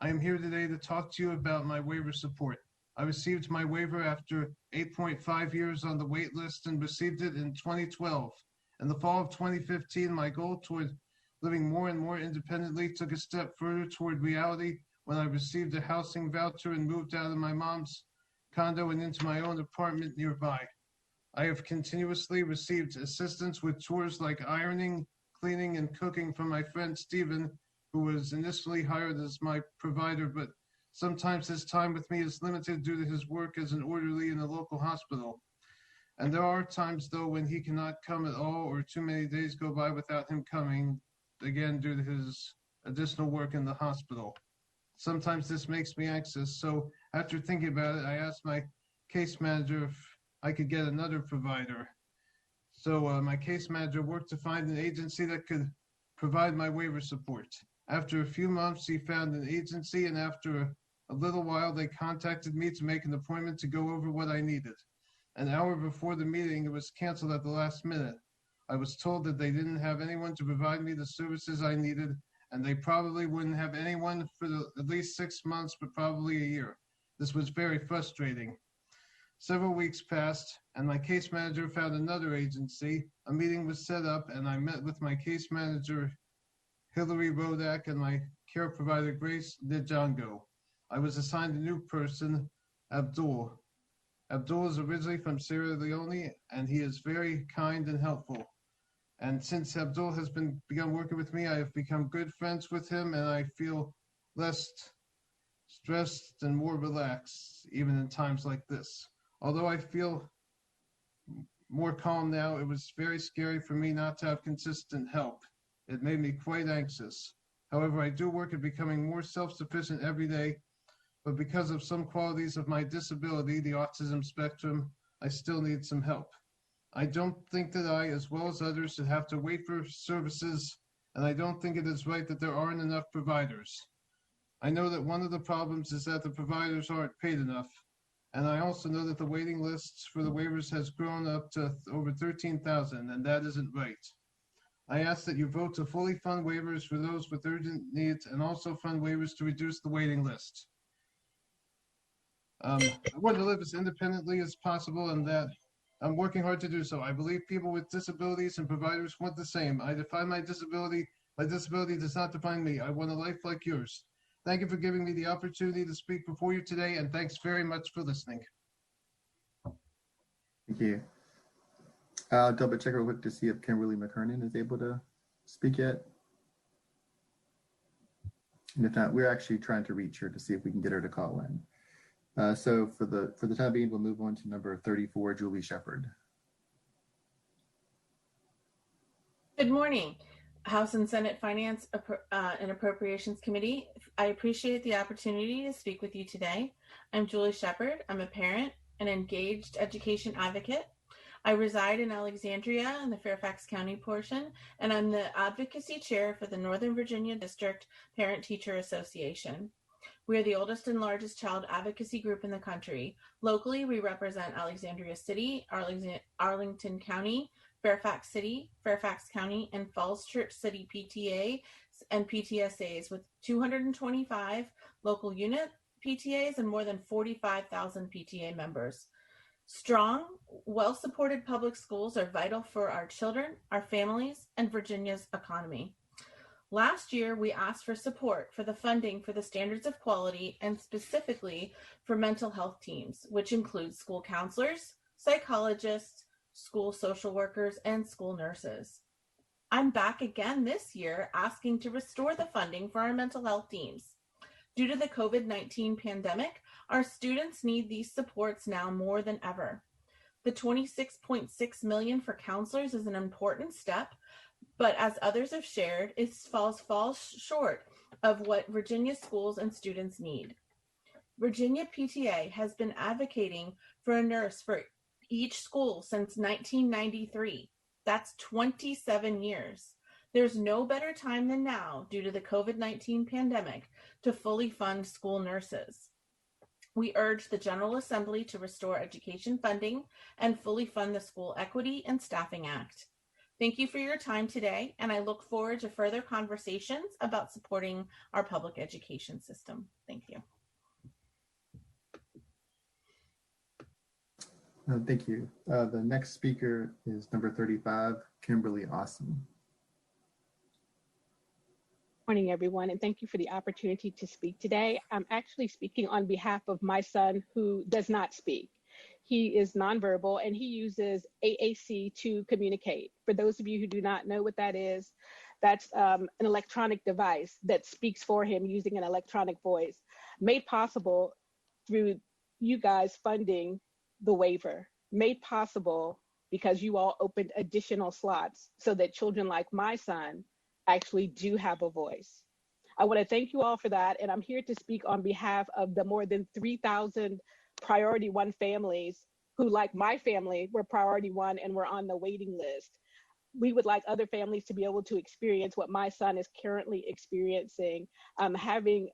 I am here today to talk to you about my waiver support. I received my waiver after 8.5 years on the wait list and received it in 2012. In the fall of 2015, my goal toward living more and more independently took a step further toward reality when I received a housing voucher and moved out of my mom's condo and into my own apartment nearby. I have continuously received assistance with chores like ironing, cleaning and cooking for my friend Stephen, who was initially hired as my provider, but sometimes his time with me is limited due to his work as an orderly in a local hospital. And there are times, though, when he cannot come at all, or too many days go by without him coming, again, due to his additional work in the hospital. Sometimes this makes me anxious, so after thinking about it, I asked my case manager if I could get another provider. So my case manager worked to find an agency that could provide my waiver support. After a few months, he found an agency, and after a little while, they contacted me to make an appointment to go over what I needed. An hour before the meeting, it was canceled at the last minute. I was told that they didn't have anyone to provide me the services I needed, and they probably wouldn't have anyone for at least 6 months, but probably a year. This was very frustrating. Several weeks passed, and my case manager found another agency. A meeting was set up, and I met with my case manager, Hillary Rodak, and my care provider, Grace Dejango. I was assigned a new person, Abdul. Abdul is originally from Sierra Leone, and he is very kind and helpful. And since Abdul has begun working with me, I have become good friends with him, and I feel less stressed and more relaxed, even in times like this. Although I feel more calm now, it was very scary for me not to have consistent help. It made me quite anxious. However, I do work at becoming more self-sufficient every day, but because of some qualities of my disability, the autism spectrum, I still need some help. I don't think that I, as well as others, should have to wait for services, and I don't think it is right that there aren't enough providers. I know that one of the problems is that the providers aren't paid enough, and I also know that the waiting lists for the waivers has grown up to over 13,000, and that isn't right. I ask that you vote to fully fund waivers for those with urgent needs and also fund waivers to reduce the waiting list. I want to live as independently as possible, and that I'm working hard to do so. I believe people with disabilities and providers want the same. I define my disability. My disability does not define me. I want a life like yours. Thank you for giving me the opportunity to speak before you today, and thanks very much for listening. Thank you. I'll double check real quick to see if Kimberly McKernan is able to speak yet. And if not, we're actually trying to reach her to see if we can get her to call in. So for the time being, we'll move on to number 34, Julie Shepard. Good morning, House and Senate Finance and Appropriations Committee. I appreciate the opportunity to speak with you today. I'm Julie Shepard. I'm a parent, an engaged education advocate. I reside in Alexandria in the Fairfax County portion, and I'm the advocacy chair for the Northern Virginia District Parent-Teacher Association. We are the oldest and largest child advocacy group in the country. Locally, we represent Alexandria City, Arlington County, Fairfax City, Fairfax County, and Falls Church City PTA and PTSAs with 225 local unit PTAs and more than 45,000 PTA members. Strong, well-supported public schools are vital for our children, our families, and Virginia's economy. Last year, we asked for support for the funding for the standards of quality and specifically for mental health teams, which includes school counselors, psychologists, school social workers, and school nurses. I'm back again this year asking to restore the funding for our mental health teams. Due to the COVID-19 pandemic, our students need these supports now more than ever. The $26.6 million for counselors is an important step, but as others have shared, it falls short of what Virginia schools and students need. Virginia PTA has been advocating for a nurse for each school since 1993. That's 27 years. There's no better time than now, due to the COVID-19 pandemic, to fully fund school nurses. We urge the General Assembly to restore education funding and fully fund the School Equity and Staffing Act. Thank you for your time today, and I look forward to further conversations about supporting our public education system. Thank you. Thank you. The next speaker is number 35, Kimberly Austin. Morning, everyone, and thank you for the opportunity to speak today. I'm actually speaking on behalf of my son who does not speak. He is nonverbal and he uses AAC to communicate. For those of you who do not know what that is, that's an electronic device that speaks for him using an electronic voice, made possible through you guys funding the waiver, made possible because you all opened additional slots so that children like my son actually do have a voice. I want to thank you all for that. And I'm here to speak on behalf of the more than 3,000 Priority One families who, like my family, were Priority One and were on the waiting list. We would like other families to be able to experience what my son is currently experiencing, having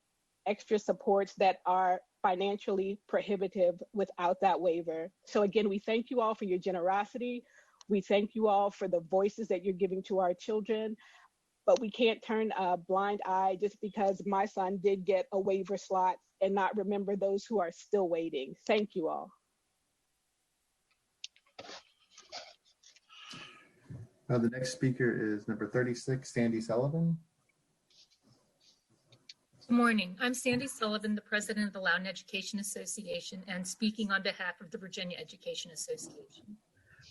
extra supports that are financially prohibitive without that waiver. So again, we thank you all for your generosity. We thank you all for the voices that you're giving to our children, but we can't turn a blind eye just because my son did get a waiver slot and not remember those who are still waiting. Thank you all. The next speaker is number 36, Sandy Sullivan. Good morning. I'm Sandy Sullivan, the president of the Loudoun Education Association, and speaking on behalf of the Virginia Education Association.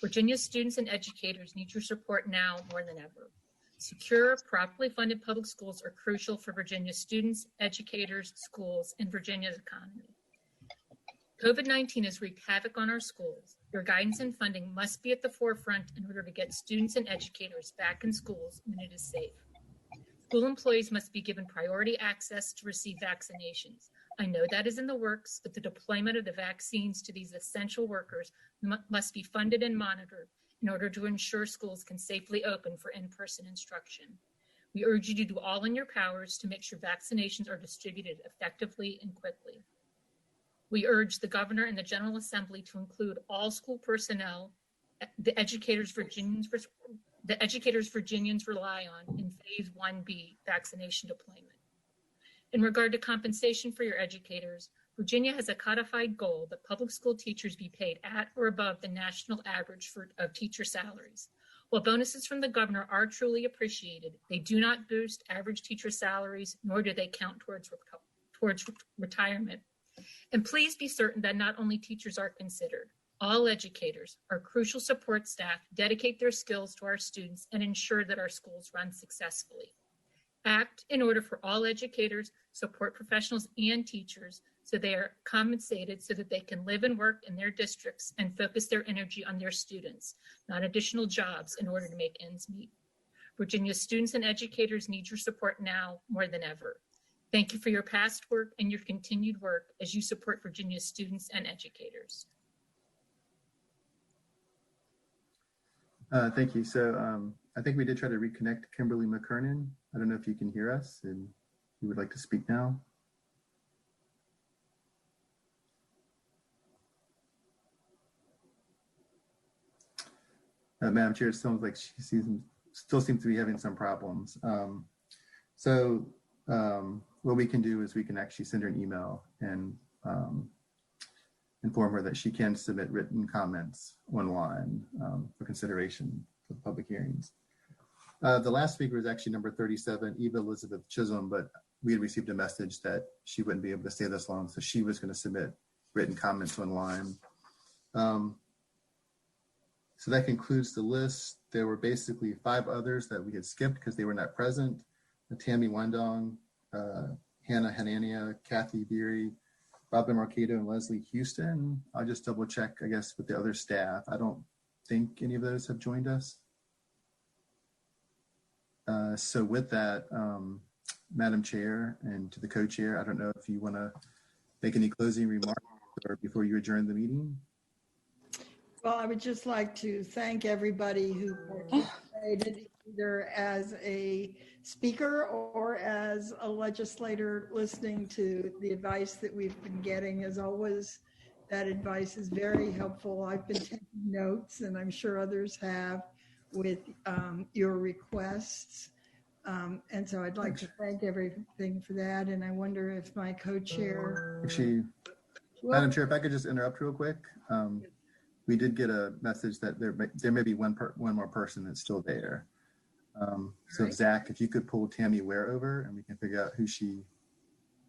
Virginia students and educators need your support now more than ever. Secure, properly funded public schools are crucial for Virginia students, educators, schools, and Virginia's economy. COVID-19 has wreaked havoc on our schools. Your guidance and funding must be at the forefront in order to get students and educators back in schools when it is safe. School employees must be given priority access to receive vaccinations. I know that is in the works, but the deployment of the vaccines to these essential workers must be funded and monitored in order to ensure schools can safely open for in-person instruction. We urge you to do all in your powers to make sure vaccinations are distributed effectively and quickly. We urge the governor and the General Assembly to include all school personnel, the educators Virginians rely on in Phase 1B vaccination deployment. In regard to compensation for your educators, Virginia has a codified goal that public school teachers be paid at or above the national average of teacher salaries. While bonuses from the governor are truly appreciated, they do not boost average teacher salaries, nor do they count towards retirement. And please be certain that not only teachers are considered. All educators, our crucial support staff, dedicate their skills to our students and ensure that our schools run successfully. Act in order for all educators, support professionals, and teachers so they are compensated so that they can live and work in their districts and focus their energy on their students, not additional jobs in order to make ends meet. Virginia students and educators need your support now more than ever. Thank you for your past work and your continued work as you support Virginia students and educators. Thank you. So I think we did try to reconnect Kimberly McKernan. I don't know if you can hear us and you would like to speak now. Madam Chair, it sounds like she still seems to be having some problems. What we can do is we can actually send her an email and inform her that she can submit written comments online for consideration for public hearings. The last speaker is actually number 37, Eva Elizabeth Chisholm, but we had received a message that she wouldn't be able to stay this long, so she was going to submit written comments online. So that concludes the list. There were basically 5 others that we had skipped because they were not present. Tammy Wendong, Hannah Hanania, Kathy Beery, Robin Marcato, and Leslie Houston. I'll just double check, I guess, with the other staff. I don't think any of those have joined us. So with that, Madam Chair and to the co-chair, I don't know if you want to make any closing remarks or before you adjourn the meeting. Well, I would just like to thank everybody who participated either as a speaker or as a legislator listening to the advice that we've been getting. As always, that advice is very helpful. I've been taking notes, and I'm sure others have, with your requests. And so I'd like to thank everything for that. And I wonder if my co-chair... Actually, Madam Chair, if I could just interrupt real quick. We did get a message that there may be one more person that's still there. So right. Zach, if you could pull Tammy Ware over and we can figure out who she's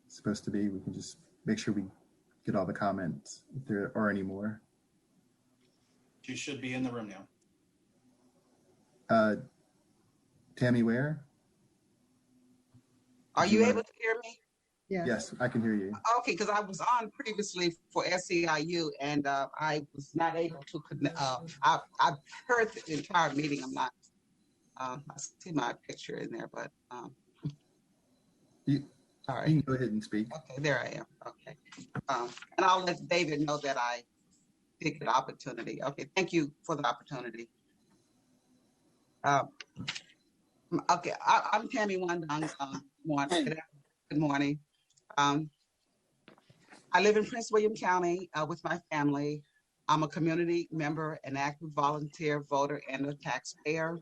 supposed to be, we can just make sure we get all the comments if there are any more. She should be in the room now. Tammy Ware? Are you able to hear me? Yes, I can hear you. Okay, because I was on previously for SEIU and I was not able to connect. I've heard the entire meeting. I'm not, I see my picture in there, but all right. You can go ahead and speak. Okay, there I am. Okay. And I'll let David know that I take the opportunity. Okay, thank you for the opportunity. Okay, I'm Tammy Wandong. Good morning. I live in Prince William County with my family. I'm a community member, an active volunteer, voter, and a taxpayer.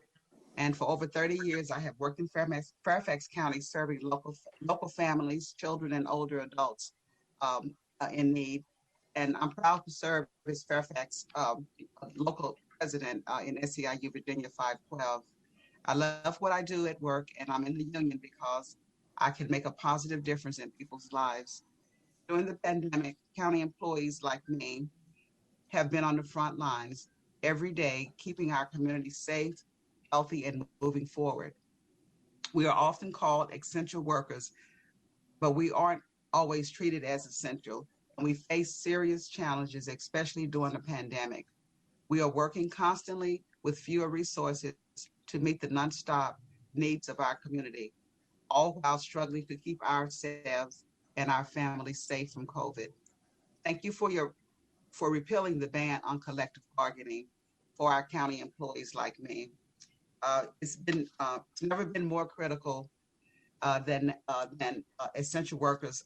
And for over 30 years, I have worked in Fairfax County serving local families, children, and older adults in need. And I'm proud to serve as Fairfax local president in SEIU Virginia 512. I love what I do at work, and I'm in the union because I can make a positive difference in people's lives. During the pandemic, county employees like me have been on the front lines every day, keeping our community safe, healthy, and moving forward. We are often called essential workers, but we aren't always treated as essential, and we face serious challenges, especially during the pandemic. We are working constantly with fewer resources to meet the nonstop needs of our community, all while struggling to keep ourselves and our families safe from COVID. Thank you for repealing the ban on collective bargaining for our county employees like me. It's never been more critical than essential workers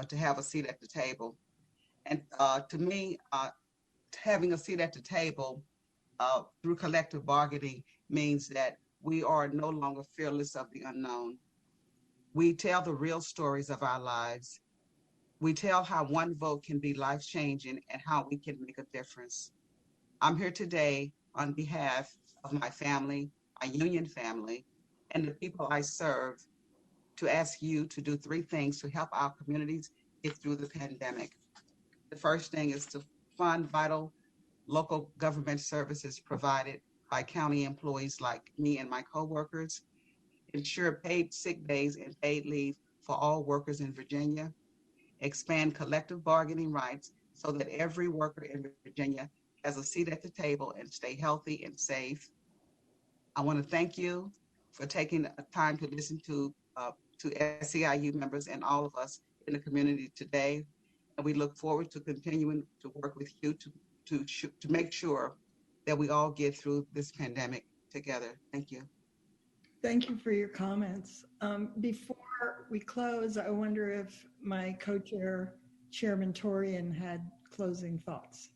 to have a seat at the table. And to me, having a seat at the table through collective bargaining means that we are no longer fearless of the unknown. We tell the real stories of our lives. We tell how one vote can be life-changing and how we can make a difference. I'm here today on behalf of my family, my union family, and the people I serve to ask you to do 3 things to help our communities get through the pandemic. The first thing is to fund vital local government services provided by county employees like me and my coworkers, ensure paid sick days and paid leave for all workers in Virginia, expand collective bargaining rights so that every worker in Virginia has a seat at the table and stay healthy and safe. I want to thank you for taking time to listen to SEIU members and all of us in the community today. And we look forward to continuing to work with you to make sure that we all get through this pandemic together. Thank you. Thank you for your comments. Before we close, I wonder if my co-chair, Chairman Torian, had closing thoughts.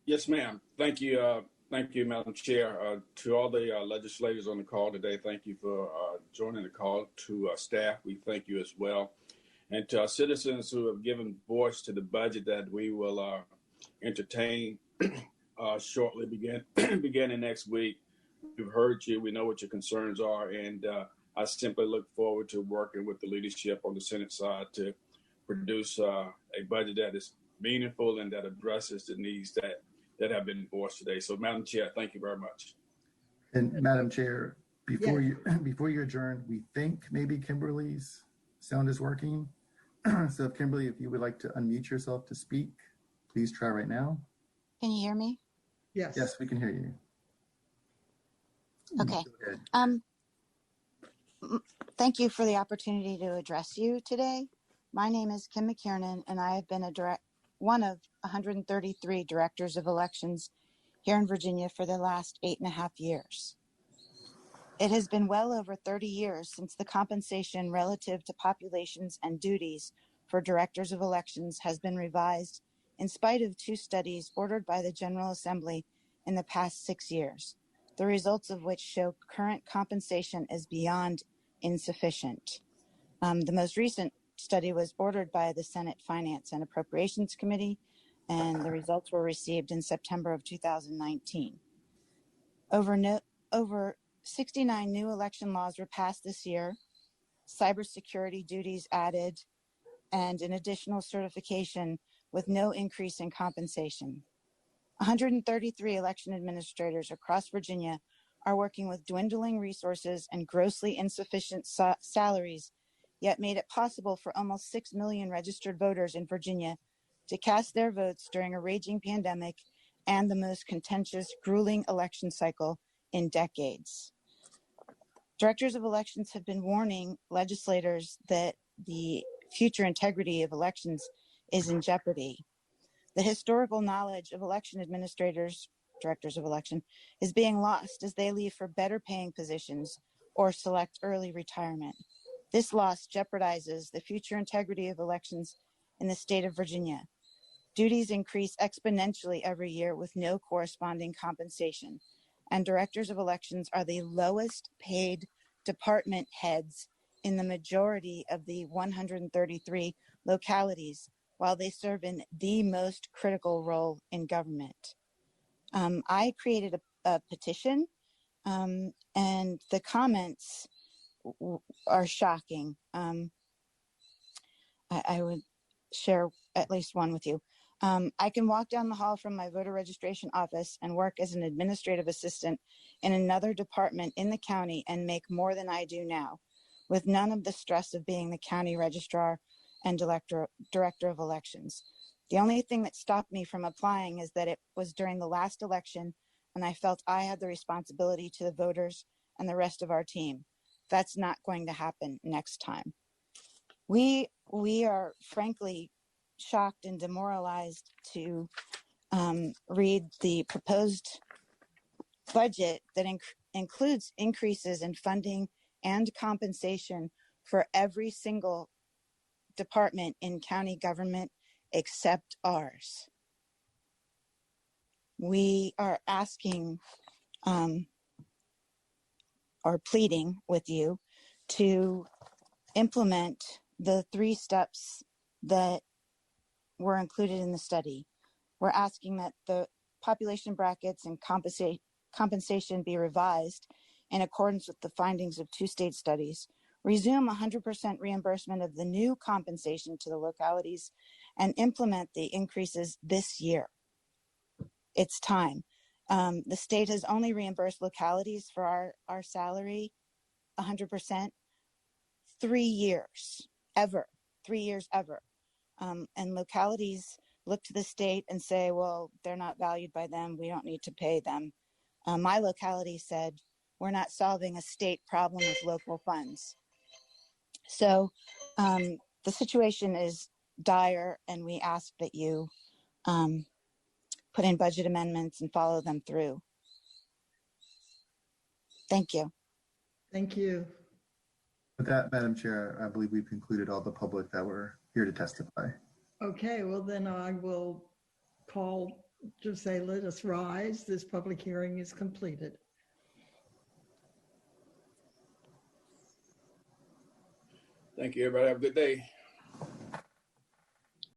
Yes, ma'am. Thank you. Thank you, Madam Chair. To all the legislators on the call today, thank you for joining the call. To staff, we thank you as well. And to our citizens who have given voice to the budget that we will entertain shortly beginning next week. We've heard you. We know what your concerns are. And I simply look forward to working with the leadership on the Senate side to produce a budget that is meaningful and that addresses the needs that have been voiced today. So, Madam Chair, thank you very much. And Madam Chair, before you adjourn, we think maybe Kimberly's sound is working. So if Kimberly, if you would like to unmute yourself to speak, please try right now. Can you hear me? Yes. Yes, we can hear you. Okay. Thank you for the opportunity to address you today. My name is Kim McKiernan, and I have been one of 133 directors of elections here in Virginia for the last 8.5 years. It has been well over 30 years since the compensation relative to populations and duties for directors of elections has been revised in spite of 2 studies ordered by the General Assembly in the past 6 years, the results of which show current compensation is beyond insufficient. The most recent study was ordered by the Senate Finance and Appropriations Committee, and the results were received in September of 2019. Over 69 new election laws were passed this year, cybersecurity duties added, and an additional certification with no increase in compensation. 133 election administrators across Virginia are working with dwindling resources and grossly insufficient salaries, yet made it possible for almost 6 million registered voters in Virginia to cast their votes during a raging pandemic and the most contentious, grueling election cycle in decades. Directors of elections have been warning legislators that the future integrity of elections is in jeopardy. The historical knowledge of election administrators, directors of election, is being lost as they leave for better paying positions or select early retirement. This loss jeopardizes the future integrity of elections in the state of Virginia. Duties increase exponentially every year with no corresponding compensation, and directors of elections are the lowest paid department heads in the majority of the 133 localities, while they serve in the most critical role in government. I created a petition, and the comments are shocking. I would share at least one with you. I can walk down the hall from my voter registration office and work as an administrative assistant in another department in the county and make more than I do now, with none of the stress of being the county registrar and director of elections. The only thing that stopped me from applying is that it was during the last election and I felt I had the responsibility to the voters and the rest of our team. That's not going to happen next time. We are frankly shocked and demoralized to read the proposed budget that includes increases in funding and compensation for every single department in county government except ours. We are asking or pleading with you to implement the 3 steps that were included in the study. We're asking that the population brackets and compensation be revised in accordance with the findings of 2 state studies, resume 100% reimbursement of the new compensation to the localities, and implement the increases this year. It's time. The state has only reimbursed localities for our salary 100% 3 years ever. And localities look to the state and say, well, they're not valued by them. We don't need to pay them. My locality said, we're not solving a state problem with local funds. So the situation is dire, and we ask that you put in budget amendments and follow them through. Thank you. Thank you. With that, Madam Chair, I believe we've concluded all the public that were here to testify. Okay, well then I will call to say, let us rise. This public hearing is completed. Thank you, everybody. Have a good day.